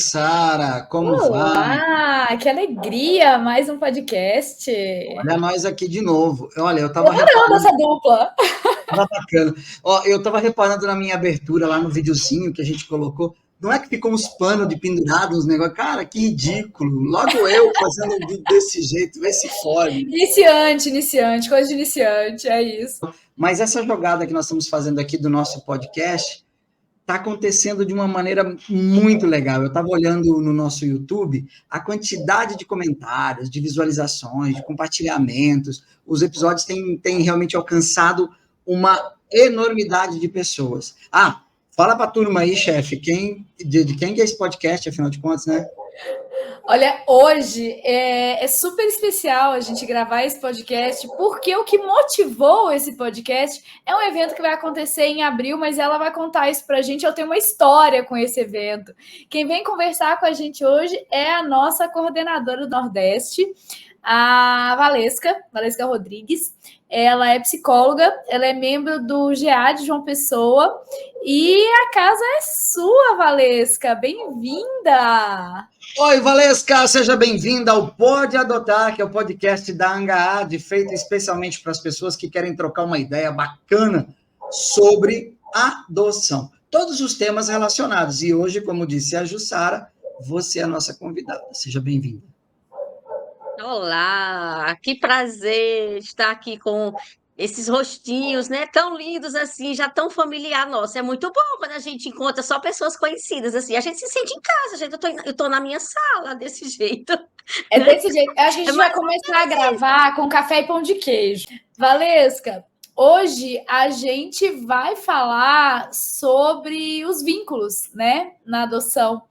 Jussara, como vai? Olá, que alegria! Mais um podcast. Olha nós aqui de novo. Olha, eu Tô estava adorando reparando, essa dupla. tava bacana. Ó, eu estava reparando na minha abertura lá no videozinho que a gente colocou. Não é que ficou uns panos de pendurado, uns negócios. Cara, que ridículo. Logo eu fazendo um vídeo desse jeito, vê se fode. Iniciante, coisa de iniciante, é isso. Mas essa jogada que nós estamos fazendo aqui do nosso podcast está acontecendo de uma maneira muito legal. Eu estava olhando no nosso YouTube a quantidade de comentários, de visualizações, de compartilhamentos. Os episódios têm realmente alcançado uma enormidade de pessoas. Ah, fala para a turma aí, chefe, de quem que é esse podcast, afinal de contas, né? Olha, hoje é super especial a gente gravar esse podcast, porque o que motivou esse podcast é um evento que vai acontecer em abril, mas ela vai contar isso pra gente. Eu tenho uma história com esse evento. Quem vem conversar com a gente hoje é a nossa coordenadora do Nordeste, a Valesca Rodrigues. Ela é psicóloga, ela é membro do GA de João Pessoa e a casa é sua, Valesca. Bem-vinda! Oi, Valesca, seja bem-vinda ao Pode Adotar, que é o podcast da Angaad, feito especialmente para as pessoas que querem trocar uma ideia bacana sobre adoção. Todos os temas relacionados. E hoje, como disse a Jussara, você é a nossa convidada. Seja bem-vinda. Olá, que prazer estar aqui com esses rostinhos, né? Tão lindos assim, já tão familiar. Nossa, é muito bom quando a gente encontra só pessoas conhecidas assim. A gente se sente em casa, gente. Eu tô na minha sala desse jeito, É né? desse jeito. Acho que a É gente vai mais começar a gravar com café e pão de queijo. Valesca, hoje a gente vai falar sobre os vínculos, né, na adoção.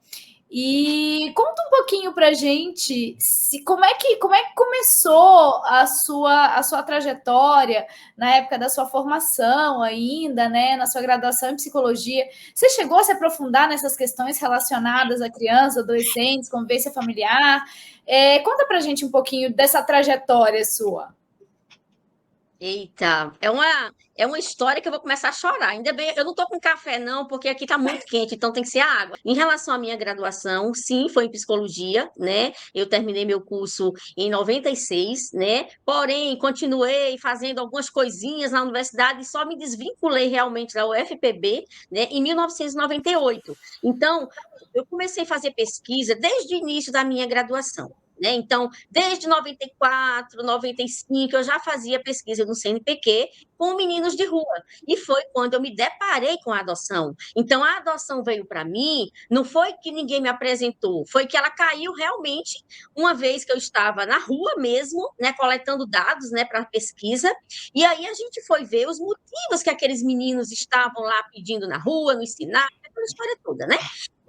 E conta um pouquinho pra gente como é que começou a sua trajetória na época da sua formação ainda, né, na sua graduação em psicologia. Você chegou a se aprofundar nessas questões relacionadas a crianças, adolescentes, convivência familiar? Conta pra gente um pouquinho dessa trajetória sua. Eita, é uma história que eu vou começar a chorar. Ainda bem, eu não tô com café não, porque aqui tá muito quente, então tem que ser água. Em relação à minha graduação, sim, foi em psicologia, né? Eu terminei meu curso em 96, né? Porém, continuei fazendo algumas coisinhas na universidade e só me desvinculei realmente da UFPB, né, em 1998. Então, eu comecei a fazer pesquisa desde o início da minha graduação. Né? Então, desde 94, 95, eu já fazia pesquisa no CNPq com meninos de rua. E foi quando eu me deparei com a adoção. Então, a adoção veio para mim, não foi que ninguém me apresentou, foi que ela caiu realmente uma vez que eu estava na rua mesmo, né, coletando dados, né, para pesquisa. E aí a gente foi ver os motivos que aqueles meninos estavam lá pedindo na rua, no sinal, aquela história toda, né?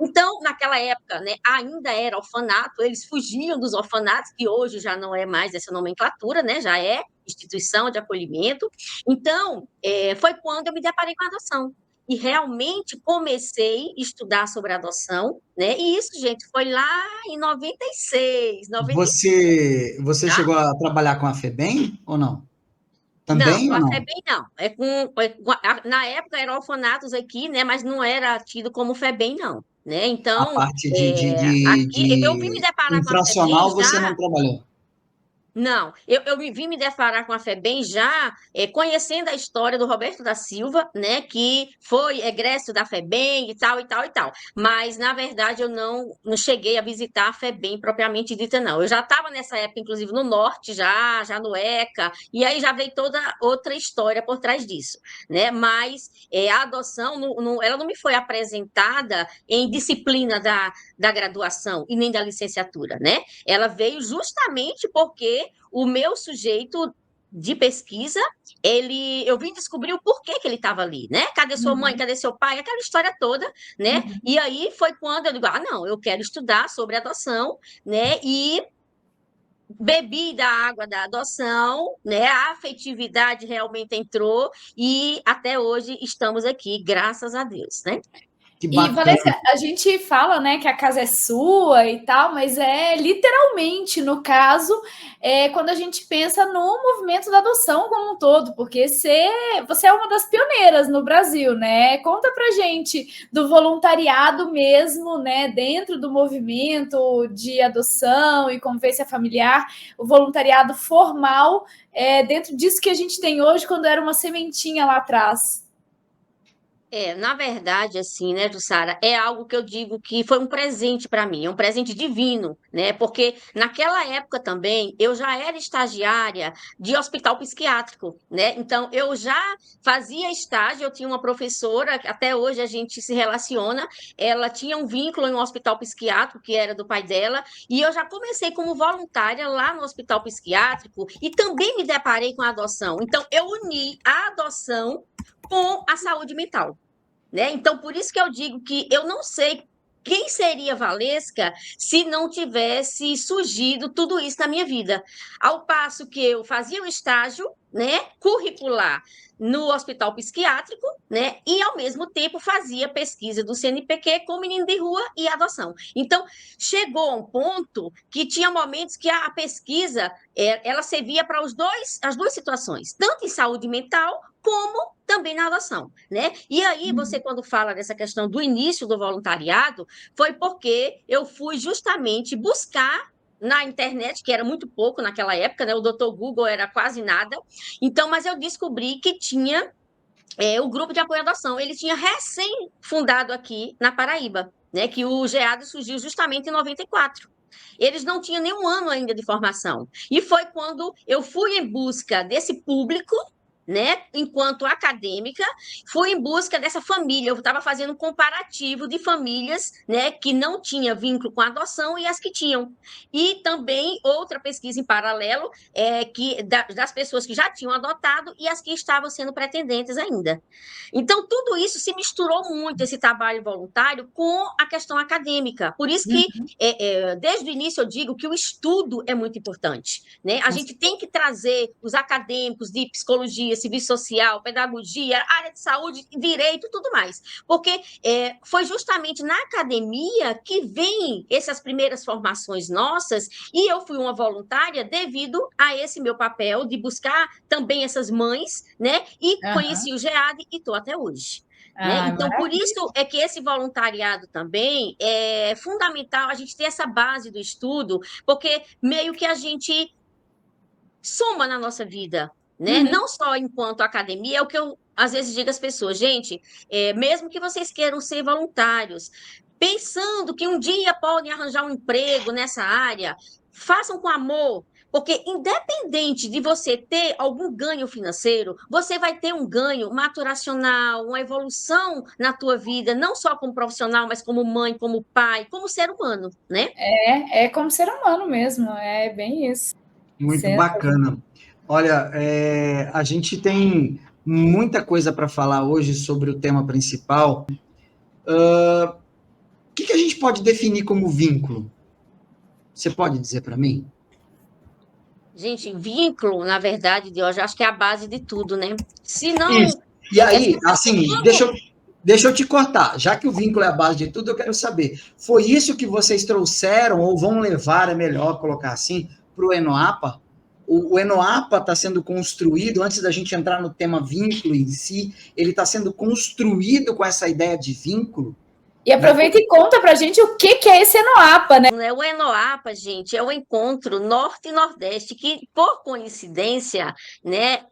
Então, naquela época, né, ainda era orfanato, eles fugiam dos orfanatos, que hoje já não é mais essa nomenclatura, né, já é instituição de acolhimento. Então, foi quando eu me deparei com a adoção. E realmente comecei a estudar sobre adoção, né? E isso, gente, foi lá em 96, 95, Você tá? chegou a trabalhar com a FEBEM ou não? Não, Também com ou a não? FEBEM não. Na época eram orfanatos aqui, né? Mas não era tido como FEBEM, não. Né? A Então, parte aqui eu vim me de deparar com a FEBEM infracional você já. não trabalhou. Não, eu vim me deparar com a FEBEM já conhecendo a história do Roberto da Silva, né, que foi egresso da FEBEM e tal, e tal, e tal. Mas, na verdade, eu não cheguei a visitar a FEBEM propriamente dita, não. Eu já estava nessa época, inclusive, no Norte, já no ECA, e aí já veio toda outra história por trás disso, né? Mas a adoção, ela não me foi apresentada em disciplina da graduação e nem da licenciatura, né? Ela veio justamente porque o meu sujeito de pesquisa, eu vim descobrir o porquê que ele estava ali, né? Cadê sua mãe? Uhum, Cadê seu pai? Aquela história toda, né? uhum. E aí foi quando eu digo, não, eu quero estudar sobre adoção, né? E bebi da água da adoção, né? A afetividade realmente entrou e até hoje estamos aqui, graças a Deus, né? Que E, bacana. Vanessa, a gente fala, né, que a casa é sua e tal, mas é literalmente, no caso, quando a gente pensa no movimento da adoção como um todo, porque você é uma das pioneiras no Brasil, né? Conta pra gente do voluntariado mesmo, né, dentro do movimento de adoção e convivência familiar, o voluntariado formal, dentro disso que a gente tem hoje, quando era uma sementinha lá atrás. Na verdade, assim, né, Jussara, é algo que eu digo que foi um presente para mim, é um presente divino, né? Porque naquela época também eu já era estagiária de hospital psiquiátrico, né? Então eu já fazia estágio, eu tinha uma professora, até hoje a gente se relaciona, ela tinha um vínculo em um hospital psiquiátrico que era do pai dela, e eu já comecei como voluntária lá no hospital psiquiátrico e também me deparei com a adoção. Então eu uni a adoção com a saúde mental, né? Então, por isso que eu digo que eu não sei quem seria Valesca se não tivesse surgido tudo isso na minha vida. Ao passo que eu fazia um estágio, né, curricular no hospital psiquiátrico, né, e ao mesmo tempo fazia pesquisa do CNPq com menino de rua e adoção. Então, chegou a um ponto que tinha momentos que a pesquisa ela servia para as duas situações, tanto em saúde mental como também na adoção, né? E aí, você, quando fala dessa questão do início do voluntariado, foi porque eu fui justamente buscar na internet, que era muito pouco naquela época, né? O Dr. Google era quase nada. Então, mas eu descobri que tinha o grupo de apoio à adoção. Ele tinha recém-fundado aqui na Paraíba, né? Que o GEAD surgiu justamente em 94. Eles não tinham nenhum ano ainda de formação. E foi quando eu fui em busca desse público, né, enquanto acadêmica, fui em busca dessa família. Eu estava fazendo um comparativo de famílias, né, que não tinham vínculo com a adoção e as que tinham. E também outra pesquisa em paralelo, das pessoas que já tinham adotado e as que estavam sendo pretendentes ainda. Então, tudo isso se misturou muito, esse trabalho voluntário, com a questão acadêmica. Por isso que desde o início eu digo que o estudo é muito importante, né? A gente tem que trazer os acadêmicos de psicologia, serviço social, pedagogia, área de saúde, direito, tudo mais, porque foi justamente na academia que vem essas primeiras formações nossas, e eu fui uma voluntária devido a esse meu papel de buscar também essas mães, né? E conheci o GEAD e estou até hoje. Né? Então, por isso é que esse voluntariado também é fundamental a gente ter essa base do estudo, porque meio que a gente soma na nossa vida, né? Não só enquanto academia, é o que eu às vezes digo às pessoas, gente, mesmo que vocês queiram ser voluntários, pensando que um dia podem arranjar um emprego nessa área, façam com amor, porque independente de você ter algum ganho financeiro, você vai ter um ganho maturacional, uma evolução na tua vida, não só como profissional, mas como mãe, como pai, como ser humano, né? É como ser humano mesmo, é bem isso. Muito bacana. Olha, a gente tem muita coisa para falar hoje sobre o tema principal. O que a gente pode definir como vínculo? Você pode dizer para mim? Gente, vínculo, na verdade, eu acho que é a base de tudo, né? Se não. Isso. E aí, assim, deixa eu te cortar. Já que o vínculo é a base de tudo, eu quero saber. Foi isso que vocês trouxeram, ou vão levar, é melhor colocar assim, para o Enoapa? O Enoapa está sendo construído, antes da gente entrar no tema vínculo em si, ele está sendo construído com essa ideia de vínculo? E aproveita e conta pra gente o que é esse Enoapa, né? O Enoapa, gente, é o encontro Norte e Nordeste, que, por coincidência, né,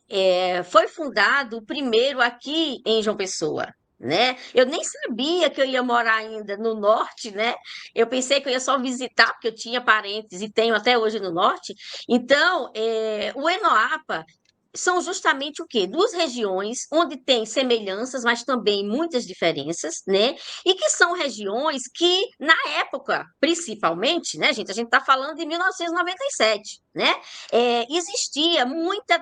foi fundado primeiro aqui em João Pessoa. Né? Eu nem sabia que eu ia morar ainda no norte, né? Eu pensei que eu ia só visitar, porque eu tinha parentes e tenho até hoje no norte. Então, o Enoapa são justamente o quê? Duas regiões onde tem semelhanças, mas também muitas diferenças, né? E que são regiões que, na época, principalmente, né, gente? A gente está falando de 1997, né? Existia muita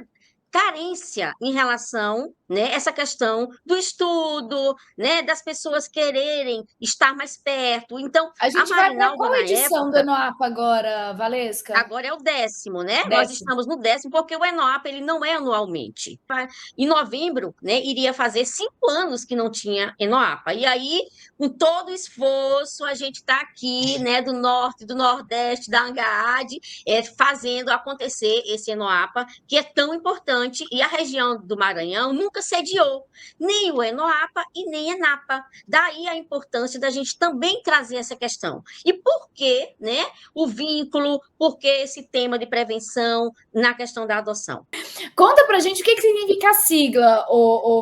carência em relação, né, essa questão do estudo, né, das pessoas quererem estar mais perto. Então, A a gente vai para Marinalva, qual na edição do época, Enoapa agora, Valesca? agora é o 10º, né? Nós 10º. estamos no 10º, porque o ENOAPA, ele não é anualmente. Em novembro, né, iria fazer 5 anos que não tinha ENOAPA. E aí, com todo o esforço, a gente está aqui, né, do norte, do nordeste, da ANGAAD, fazendo acontecer esse ENOAPA, que é tão importante, e a região do Maranhão nunca sediou nem o ENOAPA e nem a ENAPA. Daí a importância da gente também trazer essa questão. E por que, né, o vínculo, por que esse tema de prevenção na questão da adoção? Conta pra gente o que significa a sigla,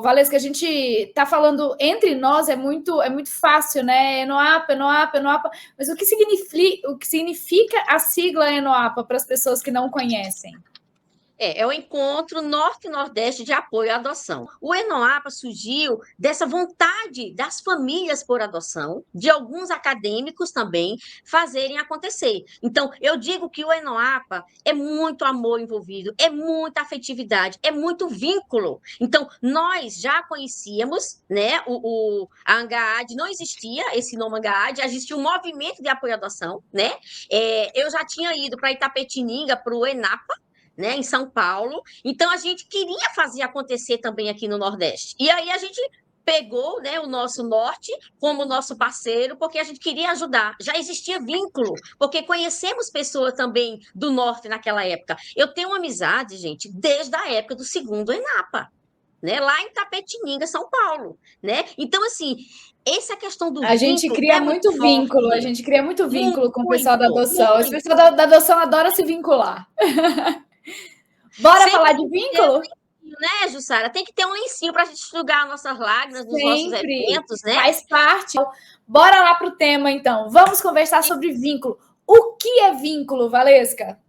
Valesca, que a gente tá falando entre nós, é muito fácil, né? Enoapa, Enoapa, Enoapa, mas o que significa a sigla Enoapa para as pessoas que não conhecem? É o Encontro Norte e Nordeste de Apoio à Adoção. O ENOAPA surgiu dessa vontade das famílias por adoção, de alguns acadêmicos também, fazerem acontecer. Então, eu digo que o ENOAPA é muito amor envolvido, é muita afetividade, é muito vínculo. Então, nós já conhecíamos, né, a ANGAAD, não existia esse nome ANGAAD, existia um movimento de apoio à adoção, né? Eu já tinha ido para Itapetininga, para o ENAPA, né, em São Paulo. Então, a gente queria fazer acontecer também aqui no Nordeste. E aí, a gente pegou, né, o nosso Norte como nosso parceiro, porque a gente queria ajudar. Já existia vínculo, porque conhecemos pessoas também do Norte naquela época. Eu tenho uma amizade, gente, desde a época do 2º ENAPA, né, lá em Tapetininga, São Paulo, né? Então, assim, essa questão do A gente vínculo cria é muito vínculo, forte. a gente cria muito vínculo com o pessoal da Muito, adoção. Esse muito. pessoal da adoção adora se vincular. Bora falar de vínculo? Né, Jussara? Tem que ter um lencinho para a gente enxugar nossas lágrimas nos nossos Sempre. eventos, né? Faz parte. Bora lá para o tema, então. Vamos conversar sobre vínculo. O que é vínculo, Valesca?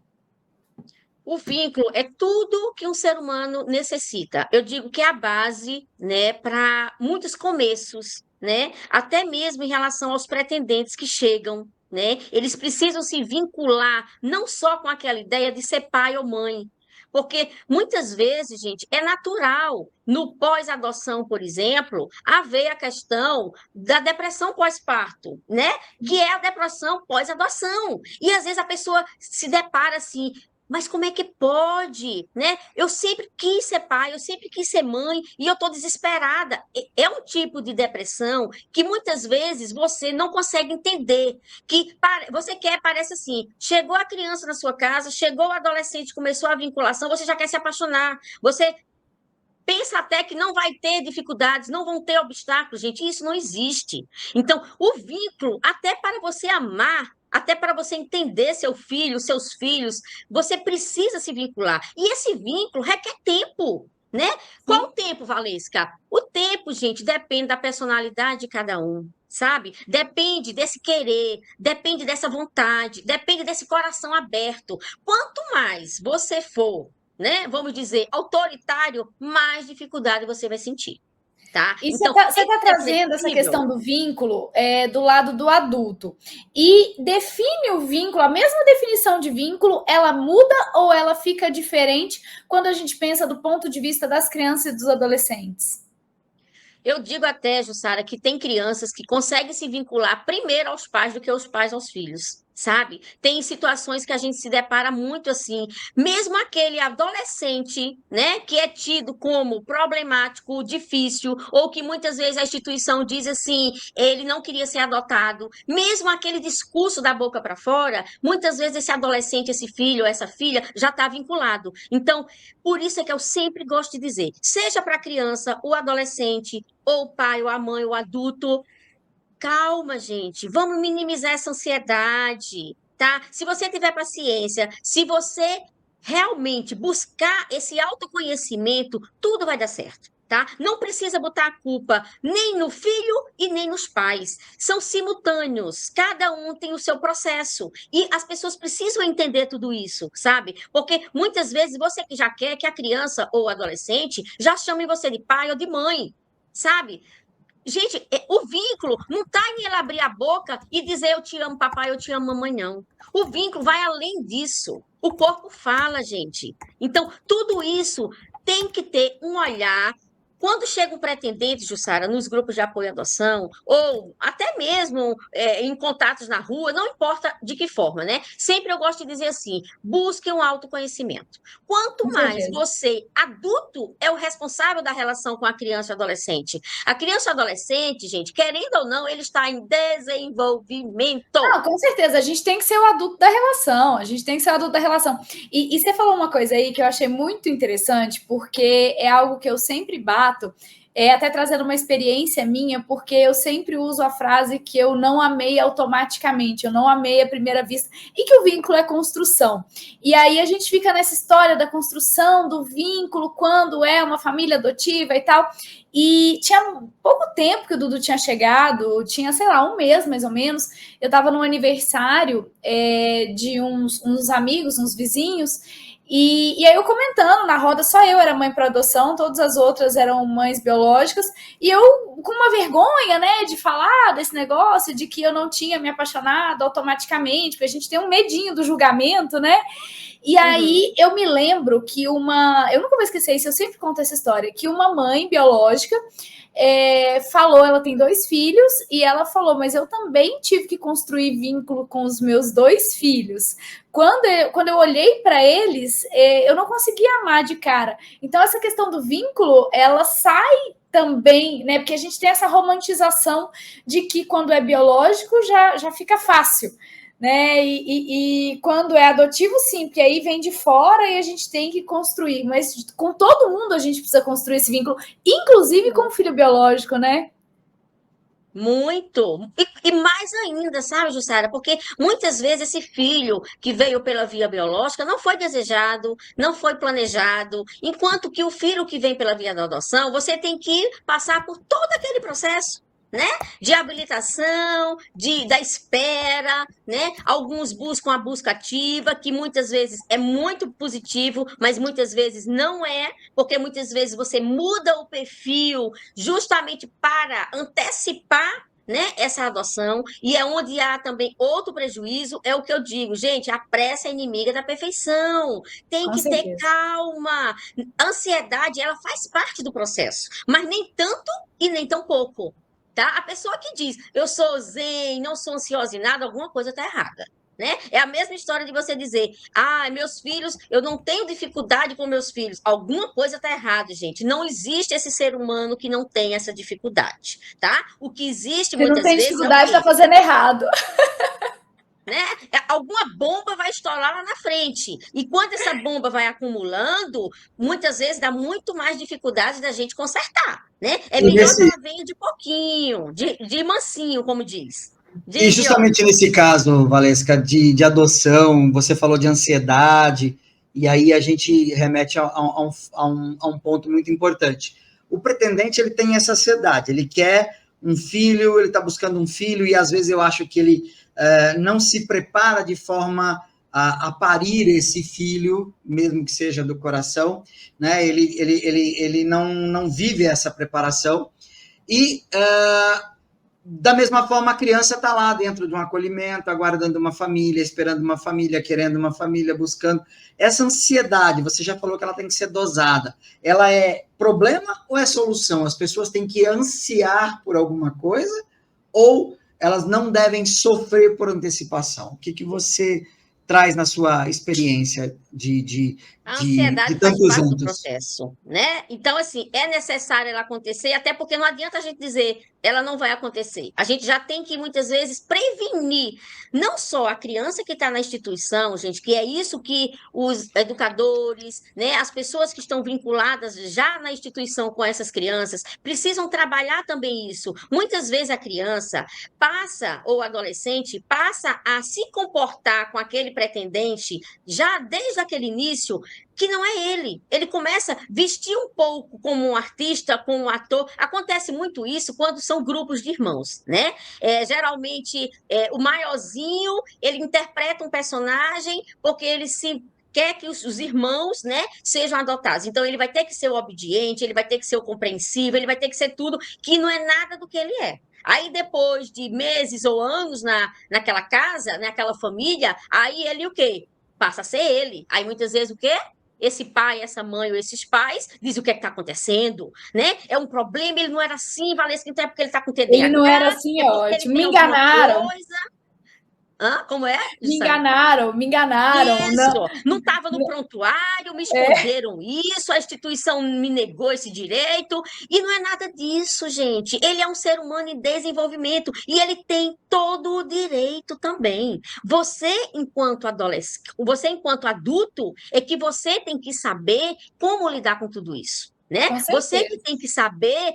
O vínculo é tudo que um ser humano necessita. Eu digo que é a base, né, para muitos começos, né? Até mesmo em relação aos pretendentes que chegam, né? Eles precisam se vincular não só com aquela ideia de ser pai ou mãe, porque muitas vezes, gente, é natural no pós-adoção, por exemplo, haver a questão da depressão pós-parto, né? Que é a depressão pós-adoção. E às vezes a pessoa se depara assim, mas como é que pode, né? Eu sempre quis ser pai, eu sempre quis ser mãe e eu estou desesperada. É um tipo de depressão que muitas vezes você não consegue entender. Que você quer, parece assim, chegou a criança na sua casa, chegou o adolescente, começou a vinculação, você já quer se apaixonar. Você pensa até que não vai ter dificuldades, não vão ter obstáculos, gente. Isso não existe. Então, o vínculo, até para você amar, até para você entender seu filho, seus filhos, você precisa se vincular. E esse vínculo requer tempo, né? Qual o tempo, Valesca? O tempo, gente, depende da personalidade de cada um, sabe? Depende desse querer, depende dessa vontade, depende desse coração aberto. Quanto mais você for, né, vamos dizer, autoritário, mais dificuldade você vai sentir. Tá? E então, você está trazendo essa questão do vínculo do lado do adulto. E define o vínculo, a mesma definição de vínculo, ela muda ou ela fica diferente quando a gente pensa do ponto de vista das crianças e dos adolescentes? Eu digo até, Jussara, que tem crianças que conseguem se vincular primeiro aos pais do que os pais aos filhos, sabe? Tem situações que a gente se depara muito assim, mesmo aquele adolescente, né, que é tido como problemático, difícil, ou que muitas vezes a instituição diz assim, ele não queria ser adotado, mesmo aquele discurso da boca para fora, muitas vezes esse adolescente, esse filho, essa filha já está vinculado. Então, por isso é que eu sempre gosto de dizer, seja para a criança, o adolescente, ou o pai, ou a mãe, ou o adulto, calma, gente, vamos minimizar essa ansiedade, tá? Se você tiver paciência, se você realmente buscar esse autoconhecimento, tudo vai dar certo. Tá? Não precisa botar a culpa nem no filho e nem nos pais. São simultâneos. Cada um tem o seu processo. E as pessoas precisam entender tudo isso, sabe? Porque muitas vezes você que já quer que a criança ou o adolescente já chame você de pai ou de mãe, sabe? Gente, o vínculo não está em ele abrir a boca e dizer eu te amo, papai, eu te amo, mamãe, não. O vínculo vai além disso. O corpo fala, gente. Então, tudo isso tem que ter um olhar. Quando chega um pretendente, Jussara, nos grupos de apoio à adoção, ou até mesmo em contatos na rua, não importa de que forma, né? Sempre eu gosto de dizer assim: busque um autoconhecimento. Quanto Com mais certeza. você, adulto, é o responsável da relação com a criança e adolescente. A criança e adolescente, gente, querendo ou não, ele está em desenvolvimento. Não, com certeza, a gente tem que ser o adulto da relação, a gente tem que ser o adulto da relação. E você falou uma coisa aí que eu achei muito interessante, porque é algo que eu sempre bato, até trazendo uma experiência minha, porque eu sempre uso a frase que eu não amei automaticamente, eu não amei à primeira vista, e que o vínculo é construção. E aí a gente fica nessa história da construção do vínculo, quando é uma família adotiva e tal. E tinha pouco tempo que o Dudu tinha chegado, tinha, sei lá, um mês mais ou menos. Eu estava num aniversário de uns amigos, uns vizinhos, e aí eu comentando na roda, só eu era mãe para adoção, todas as outras eram mães biológicas, e eu com uma vergonha, né, de falar desse negócio, de que eu não tinha me apaixonado automaticamente, porque a gente tem um medinho do julgamento, né? E aí eu me lembro que eu nunca vou esquecer isso, eu sempre conto essa história, que uma mãe biológica falou, ela tem 2 filhos, e ela falou, mas eu também tive que construir vínculo com os meus 2 filhos. Quando eu olhei para eles, eu não conseguia amar de cara. Então, essa questão do vínculo, ela sai também, né? Porque a gente tem essa romantização de que quando é biológico já fica fácil, né? E quando é adotivo, sim, porque aí vem de fora e a gente tem que construir. Mas com todo mundo a gente precisa construir esse vínculo, inclusive com o filho biológico, né? Muito. E mais ainda, sabe, Jussara? Porque muitas vezes esse filho que veio pela via biológica não foi desejado, não foi planejado, enquanto que o filho que vem pela via da adoção, você tem que passar por todo aquele processo, né? De habilitação, da espera, né? Alguns buscam a busca ativa, que muitas vezes é muito positivo, mas muitas vezes não é, porque muitas vezes você muda o perfil justamente para antecipar, né, essa adoção, e é onde há também outro prejuízo, é o que eu digo, gente, a pressa é inimiga da perfeição, tem Com que ter certeza. calma, ansiedade, ela faz parte do processo, mas nem tanto e nem tão pouco, tá? A pessoa que diz, eu sou zen, não sou ansiosa em nada, alguma coisa está errada. Né? É a mesma história de você dizer, meus filhos, eu não tenho dificuldade com meus filhos. Alguma coisa está errada, gente. Não existe esse ser humano que não tem essa dificuldade, tá? O que existe Se não muitas tem vezes é o dificuldade, quê? está fazendo errado. Né? Alguma bomba vai estourar lá na frente. E quando essa bomba vai acumulando, muitas vezes dá muito mais dificuldade da gente consertar, né? É E, melhor que nesse, ela venha de pouquinho, de mansinho, como diz. e Diz, justamente nesse caso, Valesca, de adoção, você falou de ansiedade, e aí a gente remete a um ponto muito importante. O pretendente, ele tem essa ansiedade, ele quer um filho, ele está buscando um filho, e às vezes eu acho que ele não se prepara de forma a parir esse filho, mesmo que seja do coração, né? Ele não vive essa preparação, e da mesma forma, a criança está lá dentro de um acolhimento, aguardando uma família, esperando uma família, querendo uma família, buscando. Essa ansiedade, você já falou que ela tem que ser dosada. Ela é problema ou é solução? As pessoas têm que ansiar por alguma coisa ou elas não devem sofrer por antecipação? O que você traz na sua experiência de a ansiedade faz tantos parte do anos? processo, né? Então, assim, é necessário ela acontecer, até porque não adianta a gente dizer ela não vai acontecer. A gente já tem que, muitas vezes, prevenir não só a criança que está na instituição, gente, que é isso que os educadores, né, as pessoas que estão vinculadas já na instituição com essas crianças, precisam trabalhar também isso. Muitas vezes a criança passa, ou o adolescente, passa a se comportar com aquele pretendente já desde aquele início que não é ele. Ele começa a vestir um pouco como um artista, como um ator. Acontece muito isso quando são grupos de irmãos, né? Geralmente, o maiorzinho, ele interpreta um personagem porque ele se quer que os irmãos, né, sejam adotados. Então, ele vai ter que ser o obediente, ele vai ter que ser o compreensivo, ele vai ter que ser tudo que não é nada do que ele é. Aí, depois de meses ou anos naquela casa, naquela família, aí ele o quê? Passa a ser ele. Aí, muitas vezes, o quê? esse pai, essa mãe ou esses pais, dizem o que é que está acontecendo, né? É um problema, ele não era assim, Valesca, então é porque ele está com Ele não era TDAH, assim, é é porque ele ótimo. Me tem alguma enganaram, coisa. Como é, me Jussara? enganaram, me enganaram. Isso, Não, não estava no prontuário, me é, esconderam isso, a instituição me negou esse direito, e não é nada disso, gente. Ele é um ser humano em desenvolvimento e ele tem todo o direito também. Você enquanto adulto, é que você tem que saber como lidar com tudo isso. Né? com Você que certeza. tem que saber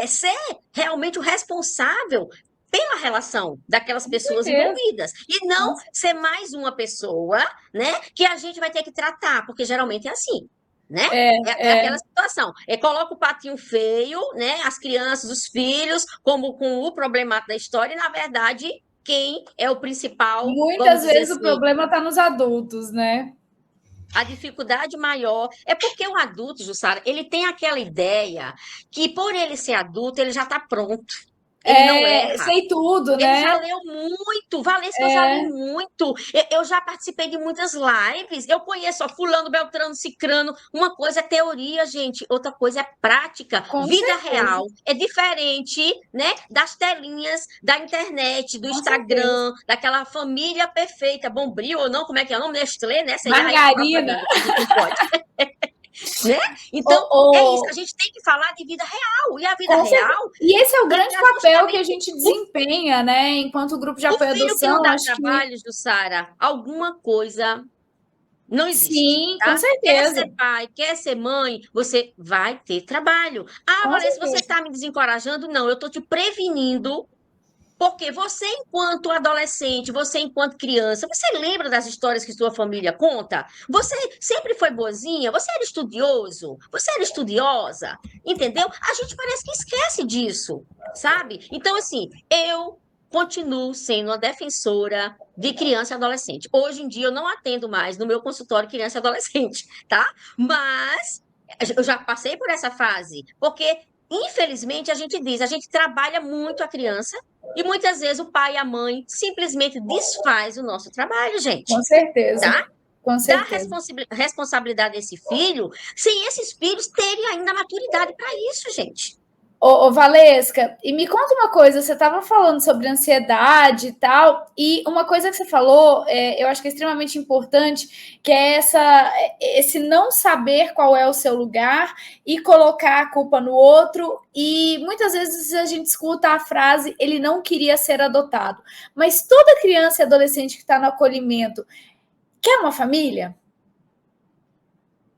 ser realmente o responsável pela relação daquelas Com pessoas certeza. envolvidas. E não ser mais uma pessoa, né, que a gente vai ter que tratar, porque geralmente é assim. Né? É aquela situação. Coloca o patinho feio, né? As crianças, os filhos, como com o problemático da história, e, na verdade, quem é o principal, vamos Muitas dizer vezes o assim, problema está nos adultos, né? a dificuldade maior é porque o adulto, Jussara, ele tem aquela ideia que, por ele ser adulto, ele já está pronto. Ele não erra. Sei tudo, Ele já né? leu muito, Valesca, eu já li muito. Eu já participei de muitas lives. Eu conheço, ó, fulano, beltrano, cicrano. Uma coisa é teoria, gente, outra coisa é prática. Com Vida certeza, real é diferente, né, das telinhas da internet, do com certeza. Instagram, daquela família perfeita, Bombril ou não, como é que é o nome? Nestlé, né? Seria aí a Margarina. propaganda que a gente não pode. Né? O, Então, é isso. A o, gente tem que falar de vida real. E a vida com certeza. real E esse é o é grande papel que a justamente gente desempenha, né? Enquanto grupo de o apoio à filho que não adoção, dá acho que trabalho, Jussara, alguma coisa não existe, sim, com tá? Quer certeza. ser pai, quer ser mãe, você vai ter trabalho. Com Valência, você certeza. está me desencorajando? Não, eu estou te prevenindo, porque você, enquanto adolescente, você, enquanto criança, você lembra das histórias que sua família conta? Você sempre foi boazinha? Você era estudioso? Você era estudiosa? Entendeu? A gente parece que esquece disso, sabe? Então, assim, eu continuo sendo uma defensora de criança e adolescente. Hoje em dia, eu não atendo mais no meu consultório criança e adolescente, tá? Mas eu já passei por essa fase, porque, infelizmente, a gente trabalha muito a criança e muitas vezes o pai e a mãe simplesmente desfaz o nosso trabalho, Com gente, certeza. tá? Com Dá certeza. responsabilidade a esse filho, sem esses filhos terem ainda maturidade para isso, gente. Valesca, e me conta uma coisa, você estava falando sobre ansiedade e tal, e uma coisa que você falou, eu acho que é extremamente importante, que é esse não saber qual é o seu lugar e colocar a culpa no outro, e muitas vezes a gente escuta a frase, ele não queria ser adotado, mas toda criança e adolescente que está no acolhimento quer uma família?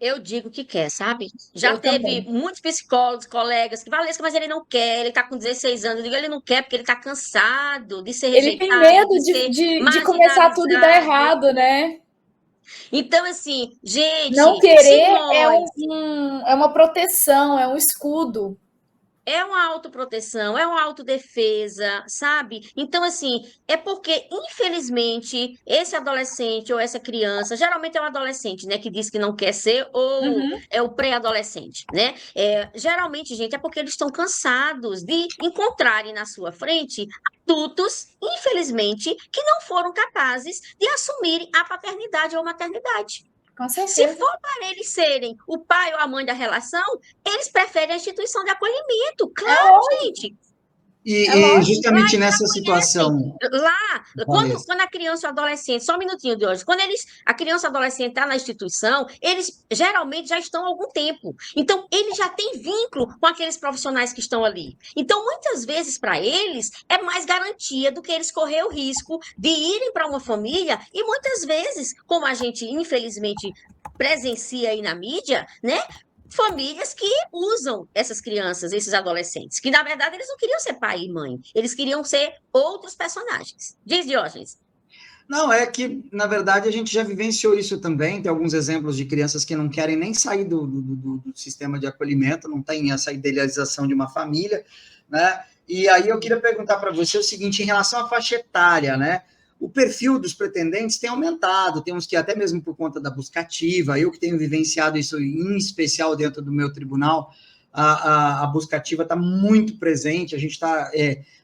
Eu digo que quer, sabe? Já Eu teve também. muitos psicólogos, colegas, que Valesca, mas ele não quer, ele está com 16 anos. Eu digo, ele não quer porque ele está cansado de ser Ele tem rejeitado, medo de ser de começar tudo e dar marginalizado. errado, né? Então, assim, Não gente, se querer nós é uma proteção, é um escudo. é uma autoproteção, é uma autodefesa, sabe? Então, assim, é porque, infelizmente, esse adolescente ou essa criança, geralmente é o adolescente, né, que diz que não quer ser, ou Uhum. é o pré-adolescente, né? Geralmente, gente, é porque eles estão cansados de encontrarem na sua frente adultos, infelizmente, que não foram capazes de assumirem a paternidade ou maternidade. Com Se certeza. for para eles serem o pai ou a mãe da relação, eles preferem a instituição de acolhimento. É Claro, lógico, gente. é E lógico. Lá justamente eles já nessa conhecem. situação, Lá, quando, Vanessa, quando a criança ou adolescente, só um minutinho de hoje, quando a criança ou adolescente está na instituição, eles geralmente já estão há algum tempo. Então, eles já têm vínculo com aqueles profissionais que estão ali. Então, muitas vezes, para eles, é mais garantia do que eles correr o risco de irem para uma família e muitas vezes, como a gente, infelizmente, presencia aí na mídia, né? Famílias que usam essas crianças, esses adolescentes, que na verdade eles não queriam ser pai e mãe, eles queriam ser outros personagens. Diz, Diógenes. não, é que, na verdade, a gente já vivenciou isso também. Tem alguns exemplos de crianças que não querem nem sair do sistema de acolhimento, não tem essa idealização de uma família, né? E aí eu queria perguntar para você o seguinte, em relação à faixa etária, né? O perfil dos pretendentes tem aumentado, tem uns que até mesmo por conta da busca ativa, eu que tenho vivenciado isso em especial dentro do meu tribunal, a busca ativa está muito presente, a gente está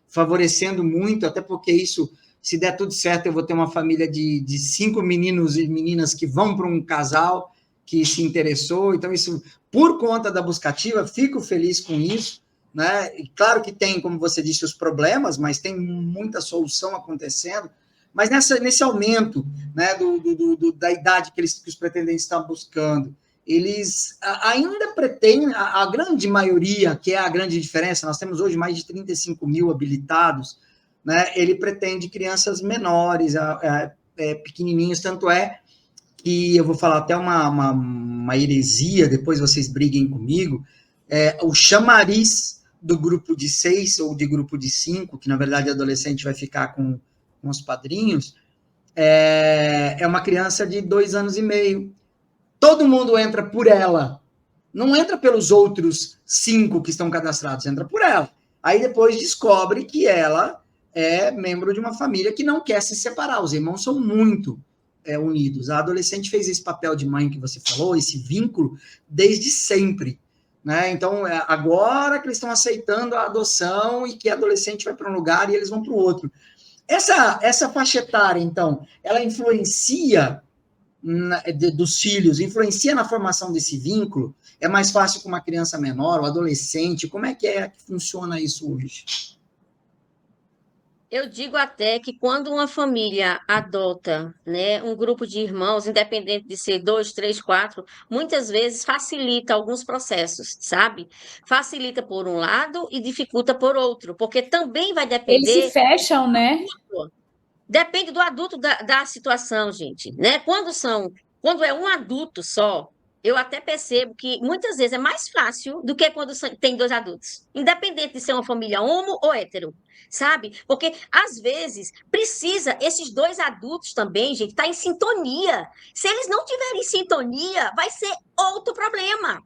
favorecendo muito, até porque isso, se der tudo certo, eu vou ter uma família de 5 meninos e meninas que vão para um casal, que se interessou. Então, isso, por conta da Buscativa, fico feliz com isso, né? E claro que tem, como você disse, os problemas, mas tem muita solução acontecendo. Mas nesse aumento, né, da idade que os pretendentes estão buscando, eles ainda pretendem, a grande maioria, que é a grande diferença, nós temos hoje mais de 35 mil habilitados, né, ele pretende crianças menores, pequenininhos, tanto é que eu vou falar até uma heresia, depois vocês briguem comigo, o chamariz do grupo de 6 ou de grupo de 5, que na verdade adolescente vai ficar com os padrinhos, é uma criança de 2 anos e meio. Todo mundo entra por ela, não entra pelos outros 5 que estão cadastrados, entra por ela. Aí depois descobre que ela é membro de uma família que não quer se separar, os irmãos são muito unidos. A adolescente fez esse papel de mãe que você falou, esse vínculo, desde sempre. Né? Então, agora que eles estão aceitando a adoção e que a adolescente vai para um lugar e eles vão para o outro. Essa faixa etária, então, ela influencia dos filhos, influencia na formação desse vínculo? É mais fácil com uma criança menor, ou adolescente? Como é que funciona isso hoje? Eu digo até que quando uma família adota, né, um grupo de irmãos, independente de ser 2, 3, 4, muitas vezes facilita alguns processos, sabe? Facilita por um lado e dificulta por outro, porque também vai Eles se depender. fecham, né? Depende do adulto da situação, gente, né? Quando é um adulto só, eu até percebo que muitas vezes é mais fácil do que quando tem 2 adultos, independente de ser uma família homo ou hétero, sabe? Porque às vezes precisa esses 2 adultos também, gente, estar em sintonia. Se eles não tiverem sintonia, vai ser outro problema.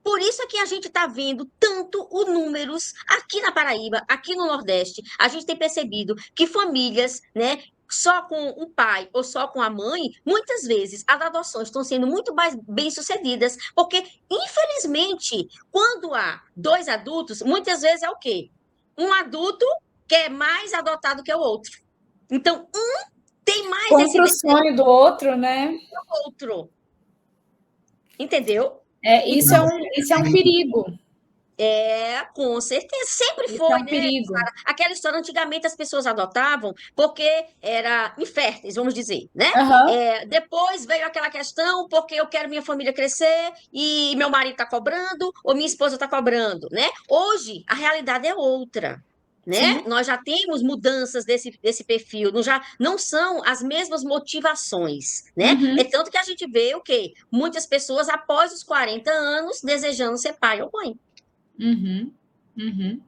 Por isso é que a gente está vendo tanto os números aqui na Paraíba, aqui no Nordeste. A gente tem percebido que famílias, né, só com um pai ou só com a mãe, muitas vezes as adoções estão sendo muito mais bem-sucedidas, porque, infelizmente, quando há 2 adultos, muitas vezes é o quê? Um adulto quer mais adotado que o outro. Então, um tem mais esse Compra o sonho do outro, né? do outro. Entendeu? Isso é um perigo. Com certeza, sempre Isso foi, é um né, perigo. Sara? Aquela história, antigamente as pessoas adotavam porque era inférteis, vamos dizer, né? Uhum. Depois veio aquela questão porque eu quero minha família crescer e meu marido está cobrando ou minha esposa está cobrando, né? Hoje, a realidade é outra. Né? Sim. Nós já temos mudanças desse perfil, não são as mesmas motivações, né? Uhum. É tanto que a gente vê o quê? Muitas pessoas após os 40 anos desejando ser pai ou mãe. Uhum. Uhum.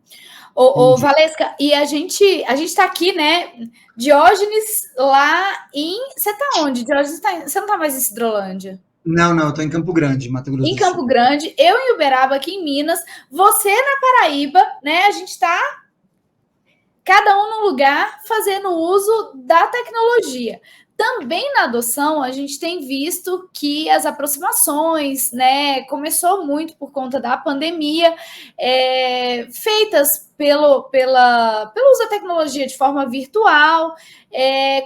Ô, Valesca, e a gente está aqui, né? Diógenes lá em. Você está onde? Diógenes você não está mais em Cidrolândia? Não, eu estou em Campo Grande, Mato Grosso em do Sul. Campo Grande, eu em Uberaba, aqui em Minas, você na Paraíba, né? A gente está cada um num lugar fazendo uso da tecnologia. Também na adoção, a gente tem visto que as aproximações, né, começou muito por conta da pandemia, feitas pelo uso da tecnologia de forma virtual,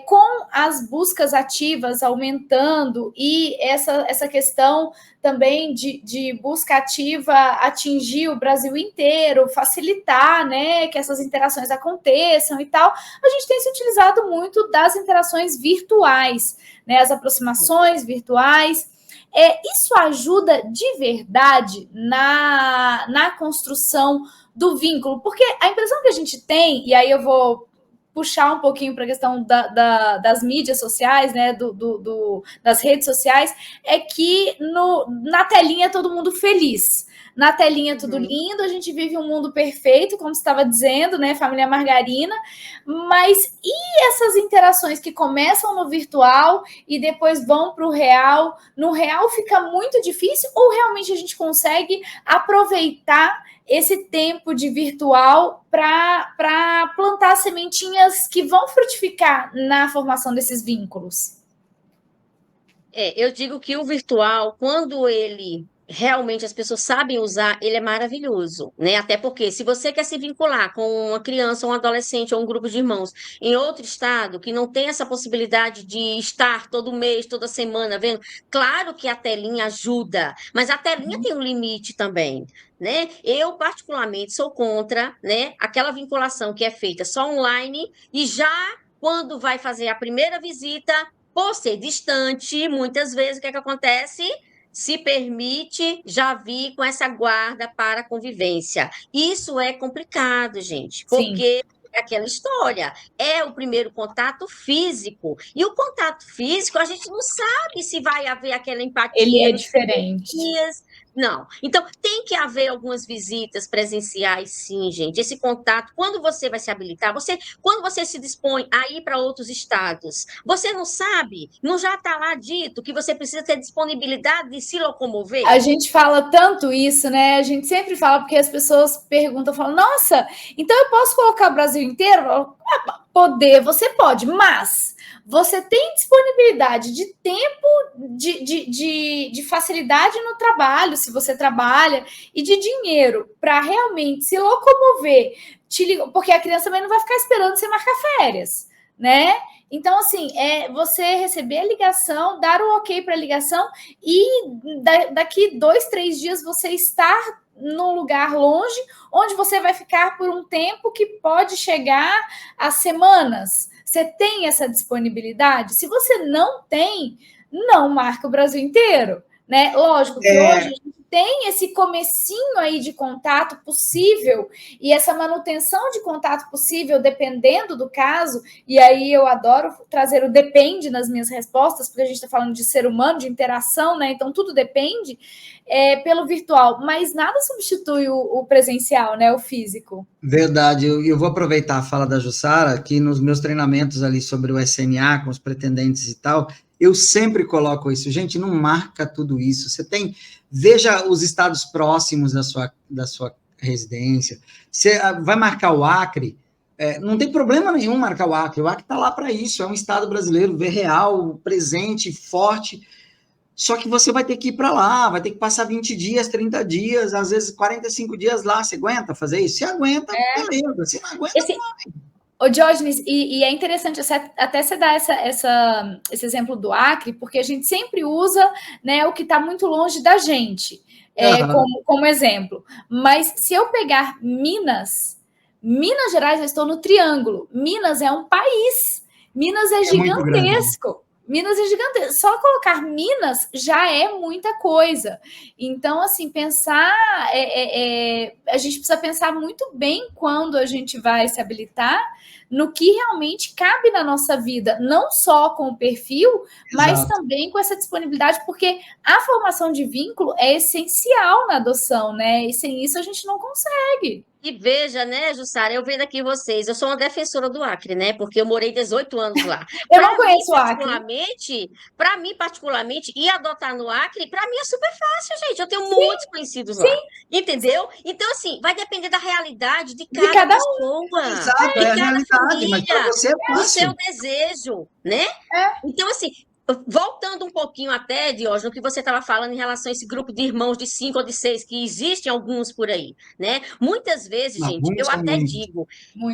com as buscas ativas aumentando e essa questão também de busca ativa atingir o Brasil inteiro, facilitar, né, que essas interações aconteçam e tal, a gente tem se utilizado muito das interações virtuais, né, as aproximações virtuais. Isso ajuda de verdade na construção do vínculo, porque a impressão que a gente tem, e aí eu vou puxar um pouquinho para a questão das mídias sociais, né, das redes sociais, é que na telinha é todo mundo feliz. Na telinha tudo lindo, a gente vive um mundo perfeito, como você estava dizendo, né, família margarina, mas e essas interações que começam no virtual e depois vão para o real? No real fica muito difícil ou realmente a gente consegue aproveitar esse tempo de virtual para plantar sementinhas que vão frutificar na formação desses vínculos? Eu digo que o virtual, quando ele realmente as pessoas sabem usar, ele é maravilhoso, né? Até porque se você quer se vincular com uma criança, um adolescente ou um grupo de irmãos em outro estado que não tem essa possibilidade de estar todo mês, toda semana vendo, claro que a telinha ajuda, mas a telinha tem um limite também, né? Eu particularmente sou contra, né, aquela vinculação que é feita só online e já quando vai fazer a primeira visita, por ser distante, muitas vezes o que é que acontece? Se permite já vir com essa guarda para a convivência. Isso é complicado, gente, Sim, porque é aquela história, é o primeiro contato físico. E o contato físico, a gente não sabe se vai haver aquela ele empatia é nos primeiros diferente. dias. Não. Então, tem que haver algumas visitas presenciais, sim, gente. Esse contato, quando você vai se habilitar, quando você se dispõe a ir para outros estados, você não sabe, não já está lá dito que você precisa ter disponibilidade de se locomover? A gente fala tanto isso, né? A gente sempre fala porque as pessoas perguntam, falam, nossa, então eu posso colocar o Brasil inteiro? Poder, você pode, mas você tem disponibilidade de tempo, de facilidade no trabalho, se você trabalha, e de dinheiro para realmente se locomover, porque a criança também não vai ficar esperando você marcar férias, né? Então, assim, você receber a ligação, dar o ok para a ligação e daqui 2, 3 dias você estar num lugar longe, onde você vai ficar por um tempo que pode chegar a semanas. Você tem essa disponibilidade? Se você não tem, não marca o Brasil inteiro, né? Lógico que hoje a gente tem esse comecinho aí de contato possível e essa manutenção de contato possível, dependendo do caso, e aí eu adoro trazer o depende nas minhas respostas, porque a gente está falando de ser humano, de interação, né? Então tudo depende pelo virtual, mas nada substitui o presencial, né? O físico. Verdade, eu vou aproveitar a fala da Jussara, que nos meus treinamentos ali sobre o SNA, com os pretendentes e tal, eu sempre coloco isso. Gente, não marca tudo isso. Veja os estados próximos da sua residência. Você vai marcar o Acre, não tem problema nenhum marcar o Acre está lá para isso, é um estado brasileiro, real, presente, forte. Só que você vai ter que ir para lá, vai ter que passar 20 dias, 30 dias, às vezes 45 dias lá. Você aguenta fazer isso? Se aguenta, beleza. Se não aguenta, Ô, Diógenes, e é interessante até você dar esse exemplo do Acre, porque a gente sempre usa, né, o que está muito longe da gente, como exemplo. Mas se eu pegar Minas Gerais, eu estou no Triângulo. Minas é um país. Minas é gigantesco. Minas é gigantesco. Só colocar Minas já é muita coisa. Então, assim, a gente precisa pensar muito bem quando a gente vai se habilitar no que realmente cabe na nossa vida, não só com o perfil, mas também com essa disponibilidade, porque a formação de vínculo é essencial na adoção, né? E sem isso a gente não consegue. E veja, né, Jussara, eu vendo aqui vocês, eu sou uma defensora do Acre, né, porque eu morei 18 anos lá. Eu não conheço o Acre. Para mim, particularmente, ir adotar no Acre, para mim é super fácil, gente, eu tenho muitos conhecidos lá, entendeu? Então, assim, vai depender da realidade de cada pessoa, Exato, de cada família, mas para você é fácil. do seu desejo, né? Então, assim, voltando um pouquinho até, Diógenes, o que você estava falando em relação a esse grupo de irmãos de 5 ou de 6, que existem alguns por aí, né? Muitas vezes, gente, eu até digo,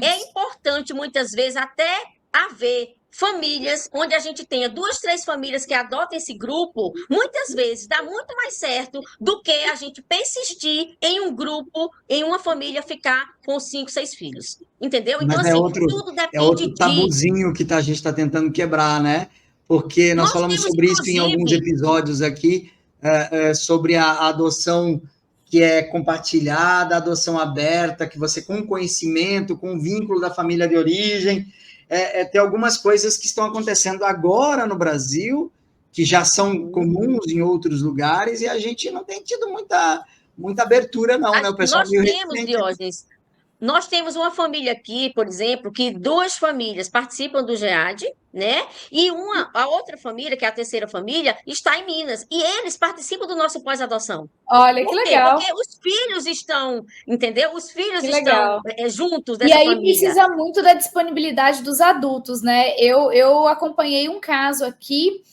é importante muitas vezes até haver famílias onde a gente tenha 2, 3 famílias que adotam esse grupo, muitas vezes dá muito mais certo do que a gente persistir em um grupo, em uma família ficar com 5, 6 filhos. Entendeu? Então, mas assim, tudo depende outro tabuzinho que a gente está tentando quebrar, né? Porque nós falamos sobre isso em alguns episódios aqui, sobre a adoção que é compartilhada, a adoção aberta, que você, com conhecimento, com o vínculo da família de origem, tem algumas coisas que estão acontecendo agora no Brasil, que já são comuns em outros lugares, e a gente não tem tido muita abertura, não, né? O pessoal nós temos, Diógenes, nós temos uma família aqui, por exemplo, que 2 famílias participam do GEAD, né? E a outra família, que é a terceira família, está em Minas. E eles participam do nosso pós-adoção. Olha, que legal. Porque os filhos estão, entendeu? Os filhos estão juntos dessa família. E aí família. precisa muito da disponibilidade dos adultos, né? Eu acompanhei um caso aqui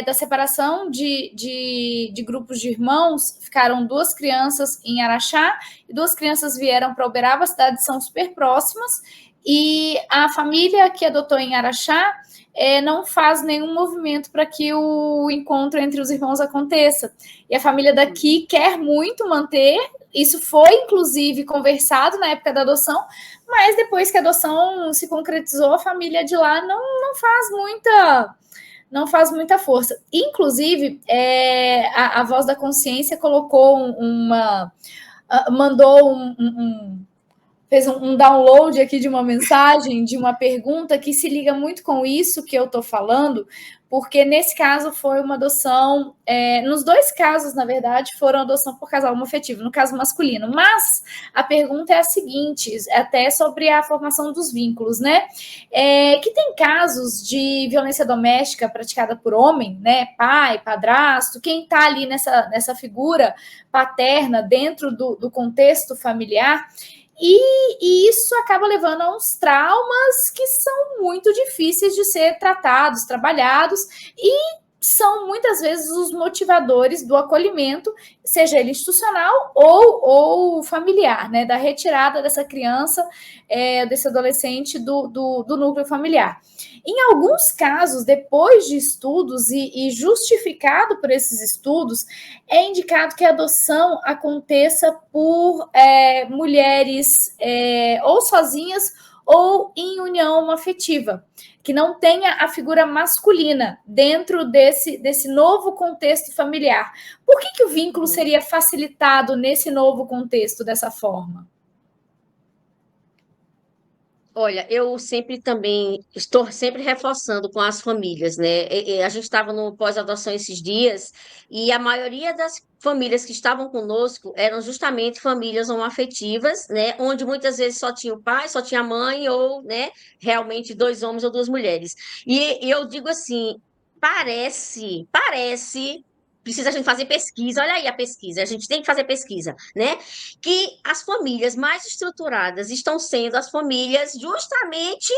da separação de grupos de irmãos, ficaram 2 crianças em Araxá e 2 crianças vieram para Uberaba, cidades são super próximas, e a família que adotou em Araxá não faz nenhum movimento para que o encontro entre os irmãos aconteça. E a família daqui quer muito manter, isso foi, inclusive, conversado na época da adoção, mas depois que a adoção se concretizou, a família de lá não faz muita força. Inclusive, a Voz da Consciência colocou mandou fez um download aqui de uma mensagem, de uma pergunta que se liga muito com isso que eu estou falando, porque nesse caso foi uma adoção, nos 2 casos, na verdade, foram adoção por casal homoafetivo, no caso masculino, mas a pergunta é a seguinte, até sobre a formação dos vínculos, né? Que tem casos de violência doméstica praticada por homem, né? Pai, padrasto, quem está ali nessa figura paterna dentro do contexto familiar. E isso acaba levando a uns traumas que são muito difíceis de ser tratados, trabalhados, e são muitas vezes os motivadores do acolhimento, seja ele institucional ou familiar, né? Da retirada dessa criança, desse adolescente do núcleo familiar. Em alguns casos, depois de estudos e justificado por esses estudos, é indicado que a adoção aconteça por mulheres ou sozinhas ou em união afetiva, que não tenha a figura masculina dentro desse novo contexto familiar. Por que o vínculo seria facilitado nesse novo contexto dessa forma? Olha, eu sempre também estou sempre reforçando com as famílias, né? A gente estava no pós-adoção esses dias e a maioria das famílias que estavam conosco eram justamente famílias homoafetivas, né? Onde muitas vezes só tinha o pai, só tinha a mãe ou, né? Realmente 2 homens ou 2 mulheres. E eu digo assim, parece, precisa a gente fazer pesquisa, olha aí a pesquisa, a gente tem que fazer pesquisa, né? Que as famílias mais estruturadas estão sendo as famílias justamente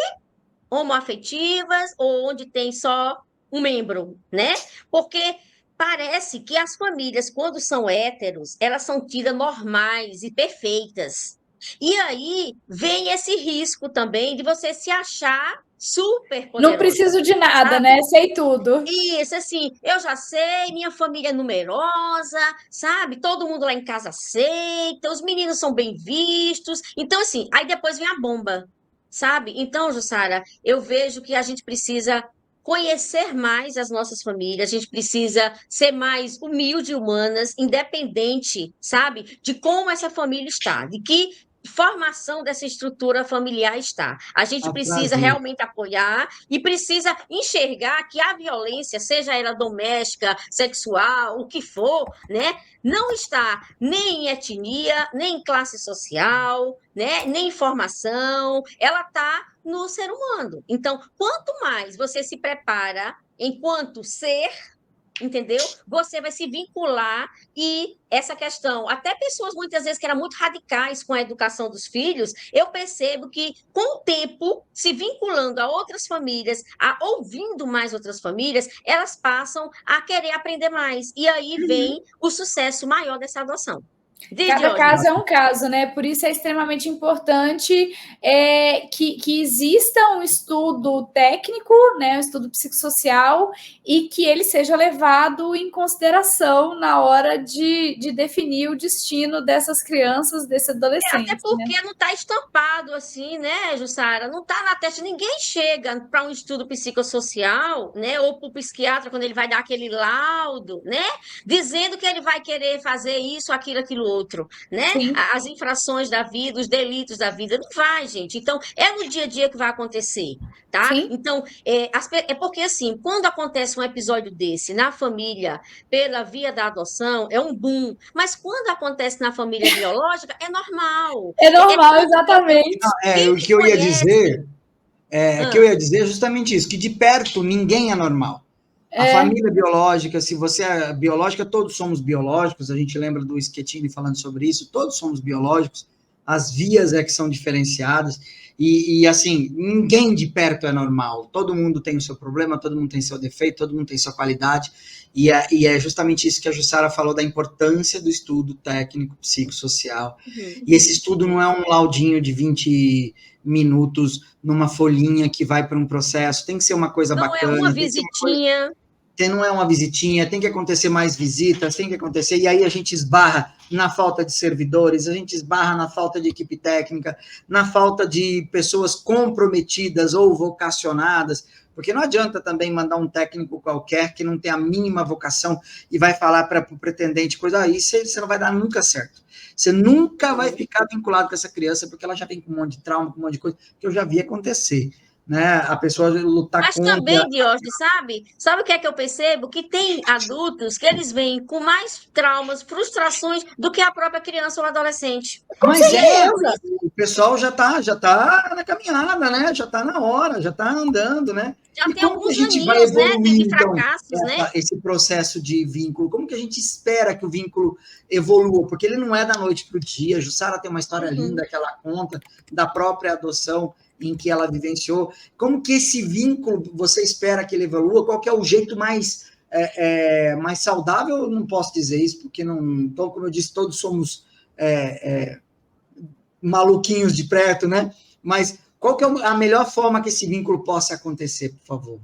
homoafetivas ou onde tem só um membro, né? Porque parece que as famílias, quando são héteros, elas são tidas normais e perfeitas. E aí vem esse risco também de você se achar super poderosa. Não preciso de nada, sabe? Né? Sei tudo. Isso, assim, eu já sei, minha família é numerosa, sabe? Todo mundo lá em casa aceita, os meninos são bem vistos. Então, assim, aí depois vem a bomba, sabe? Então, Jussara, eu vejo que a gente precisa conhecer mais as nossas famílias, a gente precisa ser mais humilde e humanas, independente, sabe? De como essa família está, de que formação dessa estrutura familiar está. A gente precisa realmente apoiar e precisa enxergar que a violência, seja ela doméstica, sexual, o que for, né, não está nem em etnia, nem em classe social, né, nem em formação, ela está no ser humano. Então, quanto mais você se prepara enquanto ser, entendeu? Você vai se vincular e essa questão, até pessoas muitas vezes que eram muito radicais com a educação dos filhos, eu percebo que com o tempo, se vinculando a outras famílias, ouvindo mais outras famílias, elas passam a querer aprender mais. E aí vem o sucesso maior dessa adoção. Cada caso é um caso, né? Por isso é extremamente importante que exista um estudo técnico, né? Um estudo psicossocial, e que ele seja levado em consideração na hora de definir o destino dessas crianças, desses adolescentes. Até porque não está estampado assim, né, Jussara? Não está na testa. Ninguém chega para um estudo psicossocial, né? Ou para o psiquiatra, quando ele vai dar aquele laudo, né? Dizendo que ele vai querer fazer isso, aquilo, outro, né? Sim. As infrações da vida, os delitos da vida. Não vai, gente. Então, é no dia a dia que vai acontecer, tá? Sim. Então, é porque, assim, quando acontece um episódio desse na família, pela via da adoção, é um boom. Mas quando acontece na família biológica, é normal. É normal, exatamente. O que eu ia dizer... que eu ia dizer é justamente isso, que de perto ninguém é normal. A família biológica, se você é biológica, todos somos biológicos, a gente lembra do Schettini falando sobre isso, todos somos biológicos, as vias é que são diferenciadas, e assim, ninguém de perto é normal, todo mundo tem o seu problema, todo mundo tem seu defeito, todo mundo tem sua qualidade, e é justamente isso que a Jussara falou, da importância do estudo técnico psicossocial, e esse estudo não é um laudinho de 20 minutos numa folhinha que vai para um processo, tem que ser uma coisa bacana. Não é uma visitinha. Não é uma visitinha, tem que acontecer mais visitas, tem que acontecer, e aí a gente esbarra na falta de servidores, a gente esbarra na falta de equipe técnica, na falta de pessoas comprometidas ou vocacionadas, porque não adianta também mandar um técnico qualquer que não tem a mínima vocação e vai falar para o pretendente coisa, aí você não vai dar nunca certo. Você nunca vai ficar vinculado com essa criança, porque ela já vem com um monte de trauma, com um monte de coisa, que eu já vi acontecer. Né, a pessoa lutar Mas contra... também, Diógenes, sabe o que é que eu percebo? Que tem adultos que eles vêm com mais traumas, frustrações do que a própria criança ou adolescente. Mas o pessoal já tá na caminhada, né? Já tá na hora, já tá andando, né? Já e tem alguns a gente vai aninhos, evoluir, né? De fracassos, então, né? Esse processo de vínculo, como que a gente espera que o vínculo evolua? Porque ele não é da noite para o dia. A Jussara tem uma história linda que ela conta da própria adoção em que ela vivenciou. Como que esse vínculo você espera que ele evolua? Qual que é o jeito mais saudável? Eu não posso dizer isso, porque não. Então, como eu disse, todos somos maluquinhos de perto, né? Mas qual que é a melhor forma que esse vínculo possa acontecer, por favor?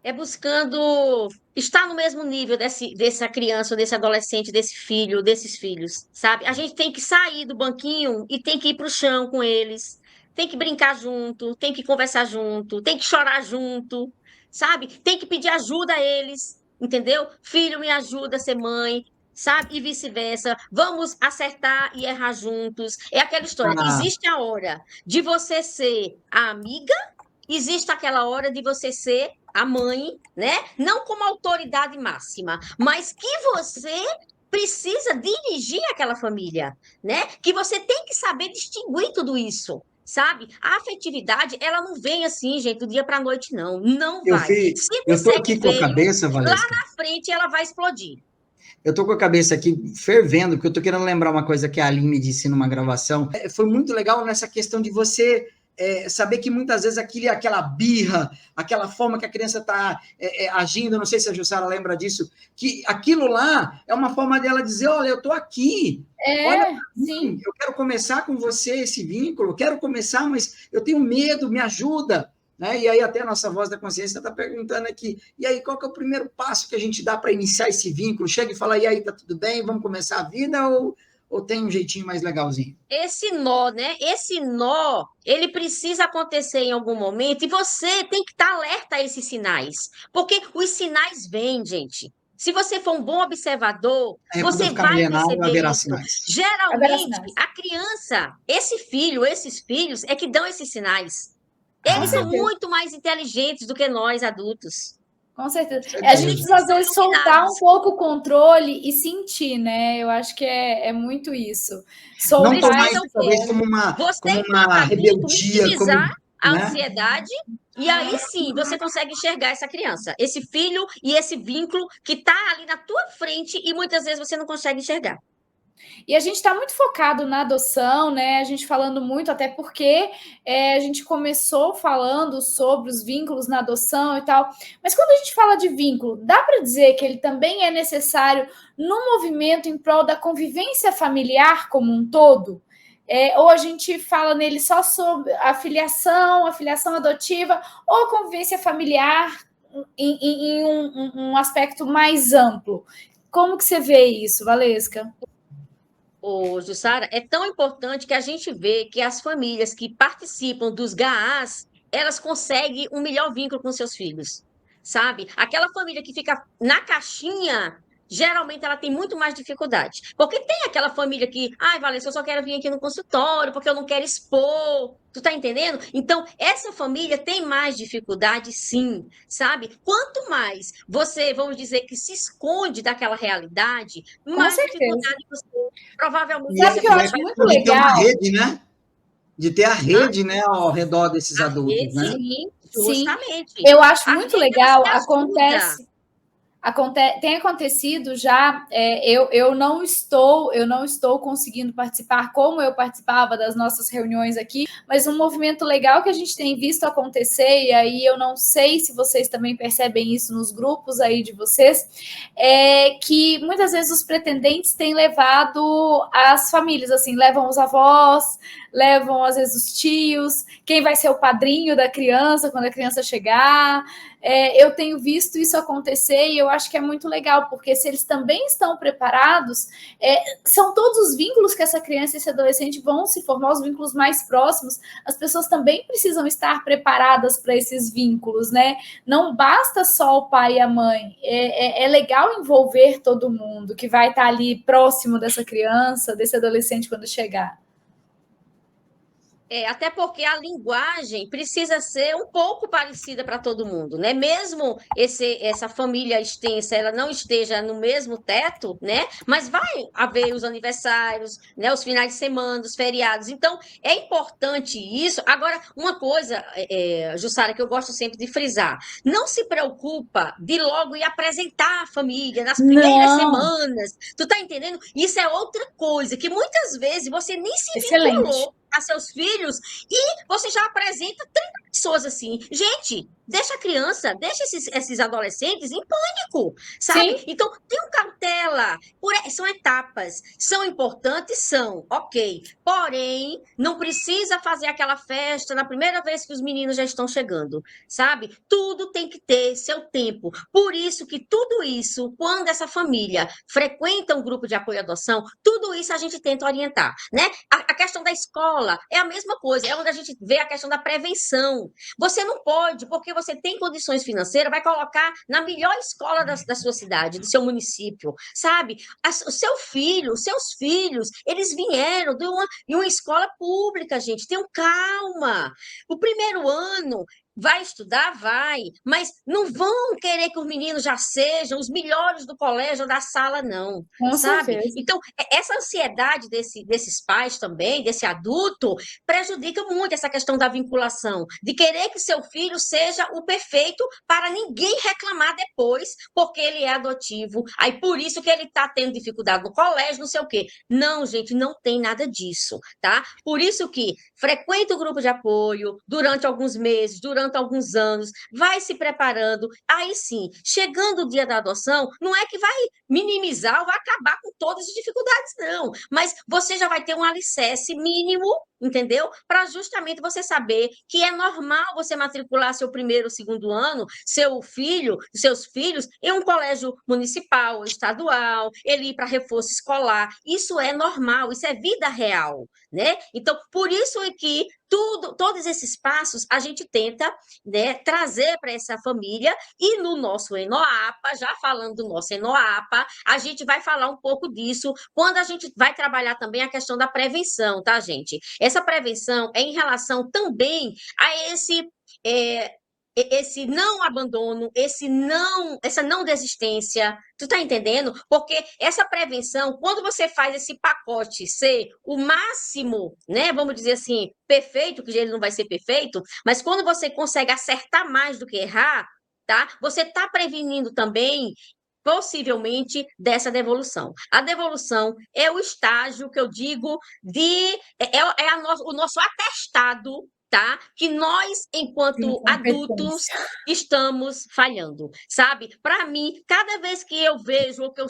É buscando estar no mesmo nível dessa criança, desse adolescente, desse filho, desses filhos, sabe? A gente tem que sair do banquinho e tem que ir para o chão com eles, tem que brincar junto, tem que conversar junto, tem que chorar junto, sabe? Tem que pedir ajuda a eles, entendeu? Filho, me ajuda a ser mãe, sabe? E vice-versa. Vamos acertar e errar juntos. É aquela história. Existe a hora de você ser a amiga, existe aquela hora de você ser a mãe, né? Não como autoridade máxima, mas que você precisa dirigir aquela família, né? Que você tem que saber distinguir tudo isso, sabe? A afetividade, ela não vem assim, gente, do dia para a noite, não. Não vai. Eu estou aqui com a cabeça, Valesca. Lá na frente, ela vai explodir. Eu estou com a cabeça aqui fervendo, porque eu estou querendo lembrar uma coisa que a Aline disse numa gravação. Foi muito legal nessa questão de você saber que muitas vezes aquela birra, aquela forma que a criança está agindo, não sei se a Jussara lembra disso, que aquilo lá é uma forma dela dizer, olha, eu estou aqui, olha, sim, eu quero começar com você esse vínculo, quero começar, mas eu tenho medo, me ajuda. Né? E aí até a nossa voz da consciência está perguntando aqui, e aí qual que é o primeiro passo que a gente dá para iniciar esse vínculo? Chega e fala, e aí, tá tudo bem, vamos começar a vida, ou tem um jeitinho mais legalzinho? Esse nó, né? Esse nó, ele precisa acontecer em algum momento, e você tem que estar alerta a esses sinais, porque os sinais vêm, gente. Se você for um bom observador, você vai perceber isso. Geralmente, a criança, esses filhos, é que dão esses sinais. Eles são muito mais inteligentes do que nós, adultos. Com certeza. A gente precisa, às vezes, soltar um pouco o controle e sentir, né? Eu acho que é muito isso. Não tomar isso, talvez, como uma rebeldia. Utilizar a ansiedade, e aí sim, você consegue enxergar essa criança, esse filho e esse vínculo que está ali na tua frente e muitas vezes você não consegue enxergar. E a gente está muito focado na adoção, né? A gente falando muito, até porque a gente começou falando sobre os vínculos na adoção e tal. Mas quando a gente fala de vínculo, dá para dizer que ele também é necessário no movimento em prol da convivência familiar como um todo? Ou a gente fala nele só sobre a filiação adotiva, ou a convivência familiar em um aspecto mais amplo? Como que você vê isso, Valesca? Jussara, é tão importante que a gente vê que as famílias que participam dos GAAs, elas conseguem um melhor vínculo com seus filhos, sabe? Aquela família que fica na caixinha, geralmente ela tem muito mais dificuldade. Porque tem aquela família que, Valesca, eu só quero vir aqui no consultório, porque eu não quero expor. Tu tá entendendo? Então, essa família tem mais dificuldade, sim, sabe? Quanto mais você, vamos dizer, que se esconde daquela realidade, mais dificuldade você provavelmente... Sabe o que eu acho muito legal? De ter uma rede, né? De ter a rede, né, ao redor desses adultos, rede, né? Sim, justamente. Eu acho muito legal, acontece... Tem acontecido já, eu não estou conseguindo participar como eu participava das nossas reuniões aqui, mas um movimento legal que a gente tem visto acontecer, e aí eu não sei se vocês também percebem isso nos grupos aí de vocês, é que muitas vezes os pretendentes têm levado as famílias, assim, levam os avós, levam às vezes os tios, quem vai ser o padrinho da criança quando a criança chegar. Eu tenho visto isso acontecer e eu acho que é muito legal, porque se eles também estão preparados, são todos os vínculos que essa criança e esse adolescente vão se formar, os vínculos mais próximos, as pessoas também precisam estar preparadas para esses vínculos, né? Não basta só o pai e a mãe, é legal envolver todo mundo que vai estar ali próximo dessa criança, desse adolescente quando chegar. Até porque a linguagem precisa ser um pouco parecida para todo mundo, né? Mesmo essa família extensa, ela não esteja no mesmo teto, né? Mas vai haver os aniversários, né? Os finais de semana, os feriados. Então, é importante isso. Agora, uma coisa, Jussara, que eu gosto sempre de frisar, não se preocupa de logo ir apresentar a família nas primeiras semanas. Tu tá entendendo? Isso é outra coisa, que muitas vezes você nem se vinculou a seus filhos e você já apresenta 30 pessoas assim. Gente, deixa a criança, deixa esses adolescentes em pânico, sabe? Sim. Então, tenham cautela. São etapas. São importantes? São. Ok. Porém, não precisa fazer aquela festa na primeira vez que os meninos já estão chegando, sabe? Tudo tem que ter seu tempo. Por isso que tudo isso, quando essa família frequenta um grupo de apoio à adoção, tudo isso a gente tenta orientar, né? A questão da escola é a mesma coisa, é onde a gente vê a questão da prevenção. Você não pode, porque você tem condições financeiras, vai colocar na melhor escola da sua cidade, do seu município, sabe? O seu filho, os seus filhos, eles vieram de uma escola pública, gente, tenham calma. O primeiro ano vai estudar? Vai, mas não vão querer que os meninos já sejam os melhores do colégio ou da sala, não, com sabe? certeza. Então, essa ansiedade desses pais também, desse adulto, prejudica muito essa questão da vinculação, de querer que seu filho seja o perfeito para ninguém reclamar depois, porque ele é adotivo, aí por isso que ele está tendo dificuldade no colégio, não sei o quê. Não, gente, não tem nada disso, tá? Por isso que frequenta o grupo de apoio durante alguns meses, durante alguns anos, vai se preparando, aí sim, chegando o dia da adoção, não é que vai minimizar ou vai acabar com todas as dificuldades, não, mas você já vai ter um alicerce mínimo, entendeu? Para justamente você saber que é normal você matricular seu primeiro, segundo ano, seu filho, seus filhos, em um colégio municipal, estadual, ele ir para reforço escolar, isso é normal, isso é vida real, né? Então, por isso é que todos esses passos a gente tenta, né, trazer para essa família, e no nosso Enoapa, já falando do nosso Enoapa, a gente vai falar um pouco disso quando a gente vai trabalhar também a questão da prevenção, tá, gente? Essa prevenção é em relação também a esse não abandono, essa não desistência, tu tá entendendo? Porque essa prevenção, quando você faz esse pacote ser o máximo, né, vamos dizer assim, perfeito, que ele não vai ser perfeito, mas quando você consegue acertar mais do que errar, tá? Você tá prevenindo também possivelmente dessa devolução. A devolução é o estágio que eu digo o nosso atestado, tá? Que nós, enquanto adultos, estamos falhando, sabe? Para mim, cada vez que eu vejo ou que eu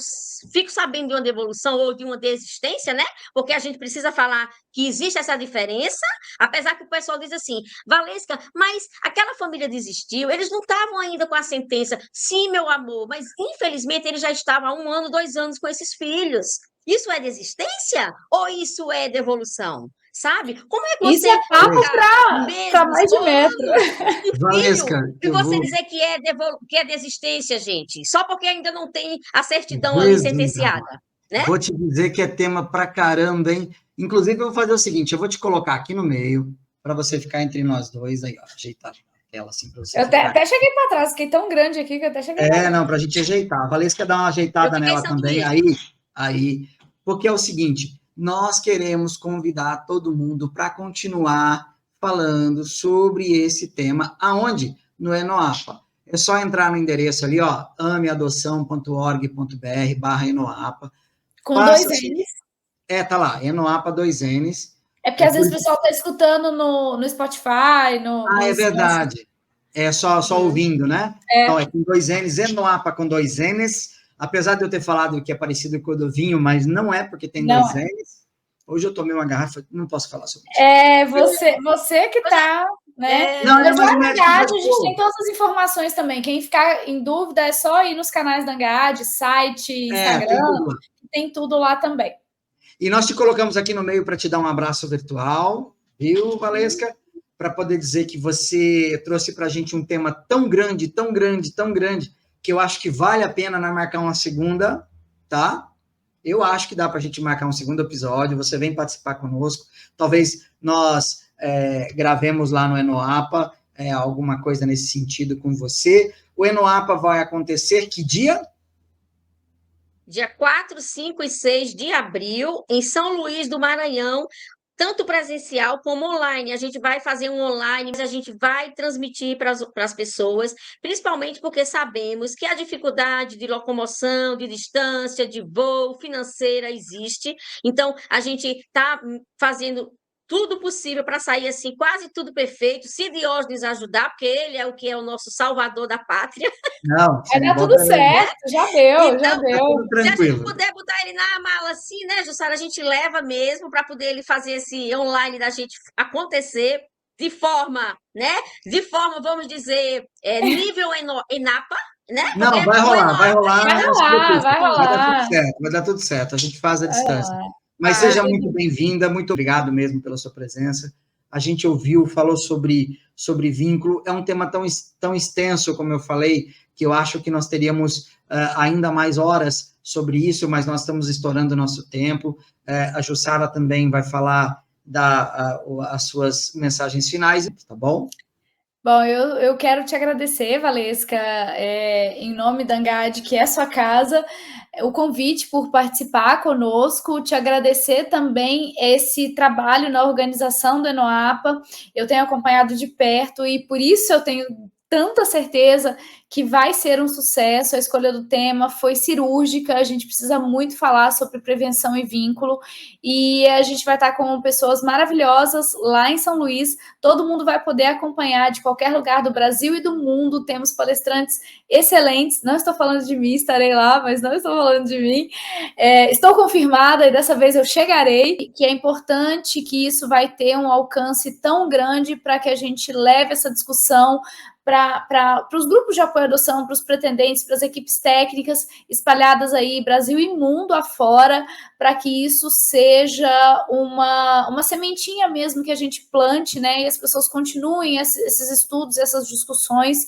fico sabendo de uma devolução ou de uma desistência, né? Porque a gente precisa falar que existe essa diferença, apesar que o pessoal diz assim, Valesca, mas aquela família desistiu, eles não estavam ainda com a sentença. Sim, meu amor, mas infelizmente eles já estavam há 1 ano, 2 anos com esses filhos. Isso é desistência ou isso é devolução? Sabe? Como é que você... Isso é papo para mais de metro. Valesca, e você dizer que é desistência, gente, só porque ainda não tem a certidão ali sentenciada, né? Vou te dizer que é tema pra caramba, hein? Inclusive, eu vou fazer o seguinte, eu vou te colocar aqui no meio, para você ficar entre nós dois, aí, ó, ajeitar ela assim para você. Eu até cheguei para trás, fiquei tão grande aqui que eu até cheguei para trás. Não, para a gente ajeitar. A Valesca dá uma ajeitada nela também, aí, porque é o seguinte, nós queremos convidar todo mundo para continuar falando sobre esse tema, aonde? No Enoapa. é só entrar no endereço ali, ó, ameadoção.org.br/Enoapa. Com dois N's. Tá lá, Enoapa 2Ns. É porque às vezes o pessoal está escutando no Spotify, é verdade. É só ouvindo, né? Então, é com 2Ns, Enoapa com 2Ns. Apesar de eu ter falado que é parecido com o do vinho, mas não é, porque tem 2Ns. Hoje eu tomei uma garrafa, não posso falar sobre isso. Você que está, né? Mas lá na Angad, a gente tem todas as informações também. Quem ficar em dúvida é só ir nos canais da Angad, site, Instagram, tem tudo lá também. E nós te colocamos aqui no meio para te dar um abraço virtual, viu, Valesca? Para poder dizer que você trouxe para a gente um tema tão grande, tão grande, tão grande, que eu acho que vale a pena nós marcar uma segunda, tá? Eu acho que dá para a gente marcar um segundo episódio, você vem participar conosco, talvez nós gravemos lá no Enoapa, alguma coisa nesse sentido com você. O Enoapa vai acontecer que dia? Dia 4, 5 e 6 de abril, em São Luís do Maranhão, tanto presencial como online. A gente vai fazer um online, mas a gente vai transmitir para as pessoas, principalmente porque sabemos que a dificuldade de locomoção, de distância, de voo, financeira existe. Então, a gente está fazendo tudo possível para sair assim, quase tudo perfeito, se Diógenes ajudar, porque ele é o que é o nosso salvador da pátria. Não, vai dar tudo certo, já deu, já deu. Se a gente puder botar ele na mala assim, né, Jussara, a gente leva mesmo para poder ele fazer esse online da gente acontecer de forma, né? De forma, vamos dizer, nível Enapa, né? Não, vai rolar. Vai rolar. Vai dar tudo certo, a gente faz a distância. Mas seja muito bem-vinda, muito obrigado mesmo pela sua presença. A gente ouviu, falou sobre vínculo, é um tema tão extenso, como eu falei, que eu acho que nós teríamos ainda mais horas sobre isso, mas nós estamos estourando o nosso tempo. A Jussara também vai falar as suas mensagens finais, tá bom? Bom, eu quero te agradecer, Valesca, em nome da Angad, que é sua casa, o convite por participar conosco, te agradecer também esse trabalho na organização do Enoapa. Eu tenho acompanhado de perto e por isso eu tenho tanta certeza que vai ser um sucesso. A escolha do tema foi cirúrgica, a gente precisa muito falar sobre prevenção e vínculo, e a gente vai estar com pessoas maravilhosas lá em São Luís, todo mundo vai poder acompanhar de qualquer lugar do Brasil e do mundo, temos palestrantes excelentes, não estou falando de mim, estarei lá, mas não estou falando de mim, estou confirmada e dessa vez eu chegarei, que é importante que isso vai ter um alcance tão grande para que a gente leve essa discussão para os grupos de apoio à adoção, para os pretendentes, para as equipes técnicas espalhadas aí, Brasil e mundo afora, para que isso seja uma sementinha mesmo que a gente plante, né, e as pessoas continuem esses estudos, essas discussões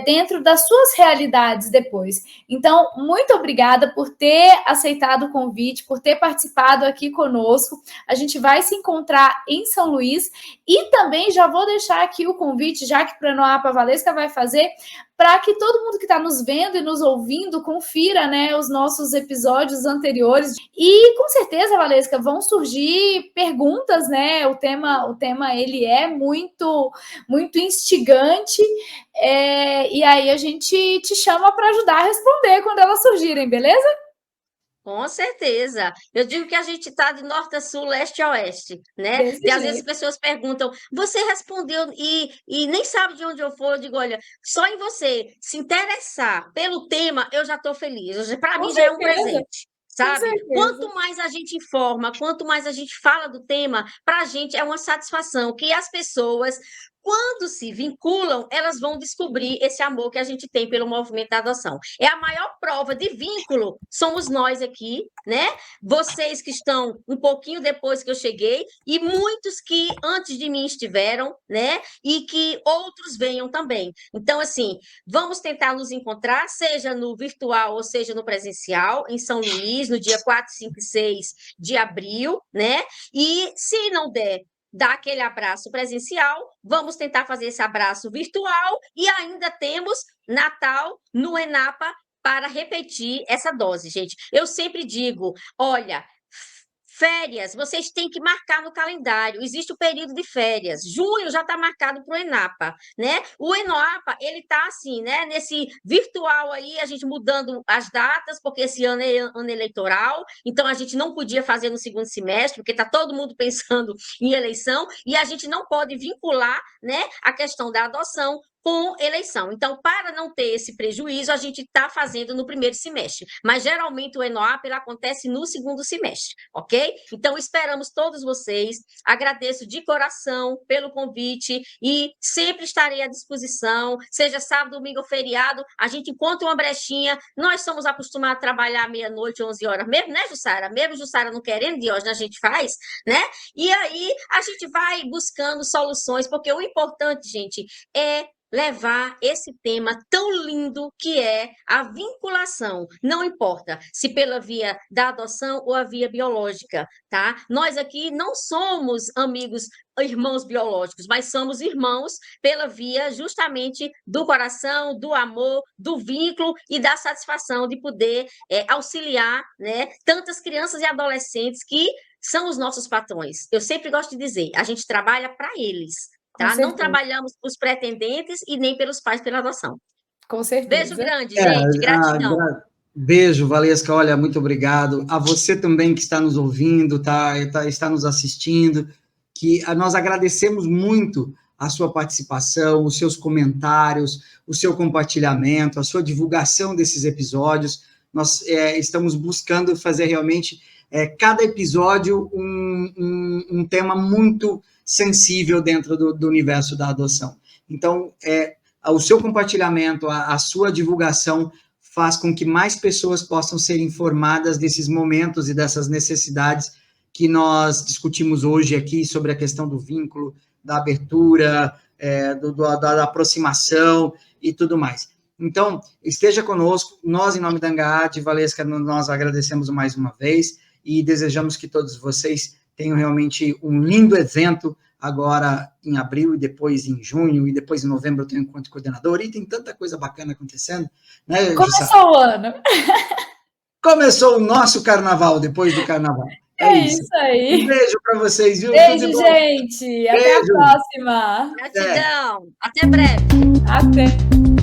dentro das suas realidades depois. Então, muito obrigada por ter aceitado o convite, por ter participado aqui conosco. A gente vai se encontrar em São Luís e também já vou deixar aqui o convite, já que para Enoapa a Valesca vai fazer, para que todo mundo que está nos vendo e nos ouvindo confira, né, os nossos episódios anteriores. E com certeza, Valesca, vão surgir perguntas, né? O tema ele é muito instigante, e aí a gente te chama para ajudar a responder quando elas surgirem, beleza? Com certeza. Eu digo que a gente está de norte a sul, leste a oeste, né? E às vezes as pessoas perguntam, você respondeu e nem sabe de onde eu for. Eu digo, olha, só em você se interessar pelo tema, eu já estou feliz. Para mim já é um presente. Sabe? Quanto mais a gente informa, quanto mais a gente fala do tema, para a gente é uma satisfação que as pessoas, quando se vinculam, elas vão descobrir esse amor que a gente tem pelo movimento da adoção. É a maior prova de vínculo, somos nós aqui, né? Vocês que estão um pouquinho depois que eu cheguei e muitos que antes de mim estiveram, né? E que outros venham também. Então, assim, vamos tentar nos encontrar, seja no virtual ou seja no presencial, em São Luís, no dia 4, 5 e 6 de abril, né? E se não der, dar aquele abraço presencial, vamos tentar fazer esse abraço virtual e ainda temos Natal no Enapa para repetir essa dose, gente. Eu sempre digo, olha, Férias, vocês têm que marcar no calendário. Existe o período de férias. Junho já está marcado para o ENAPA, né? O ENOAPA, ele está assim, né? Nesse virtual aí, a gente mudando as datas, porque esse ano é ano eleitoral, então a gente não podia fazer no segundo semestre, porque está todo mundo pensando em eleição, e a gente não pode vincular, né, a questão da adoção com eleição. Então, para não ter esse prejuízo, a gente está fazendo no primeiro semestre. Mas, geralmente, o ENOAP ele acontece no segundo semestre, ok? Então, esperamos todos vocês. Agradeço de coração pelo convite e sempre estarei à disposição, seja sábado, domingo ou feriado, a gente encontra uma brechinha. Nós somos acostumados a trabalhar meia-noite, 11 horas, mesmo, né, Jussara? Mesmo Jussara não querendo, de hoje a gente faz, né? E aí, a gente vai buscando soluções, porque o importante, gente, é levar esse tema tão lindo que é a vinculação, não importa se pela via da adoção ou a via biológica, tá? Nós aqui não somos amigos, irmãos biológicos, mas somos irmãos pela via justamente do coração, do amor, do vínculo e da satisfação de poder auxiliar, né, tantas crianças e adolescentes que são os nossos patrões. Eu sempre gosto de dizer, a gente trabalha para eles. Tá? Não trabalhamos os pretendentes e nem pelos pais pela adoção. Com certeza. Beijo grande, gente. Gratidão. Beijo, Valesca. Olha, muito obrigado. A você também que está nos ouvindo, está nos assistindo, que nós agradecemos muito a sua participação, os seus comentários, o seu compartilhamento, a sua divulgação desses episódios. Nós estamos buscando fazer realmente cada episódio um tema muito sensível dentro do universo da adoção. Então, o seu compartilhamento, a sua divulgação faz com que mais pessoas possam ser informadas desses momentos e dessas necessidades que nós discutimos hoje aqui sobre a questão do vínculo, da abertura, da aproximação e tudo mais. Então, esteja conosco. Nós, em nome da ANGAAD, Valesca, nós agradecemos mais uma vez e desejamos que todos vocês tenham realmente um lindo evento agora em abril e depois em junho e depois em novembro eu tenho encontro coordenador e tem tanta coisa bacana acontecendo, né? Começou o ano. Começou o nosso carnaval depois do carnaval. É isso aí. Um beijo para vocês, viu? Beijo, gente. Até a próxima. Gratidão. Até breve. Até.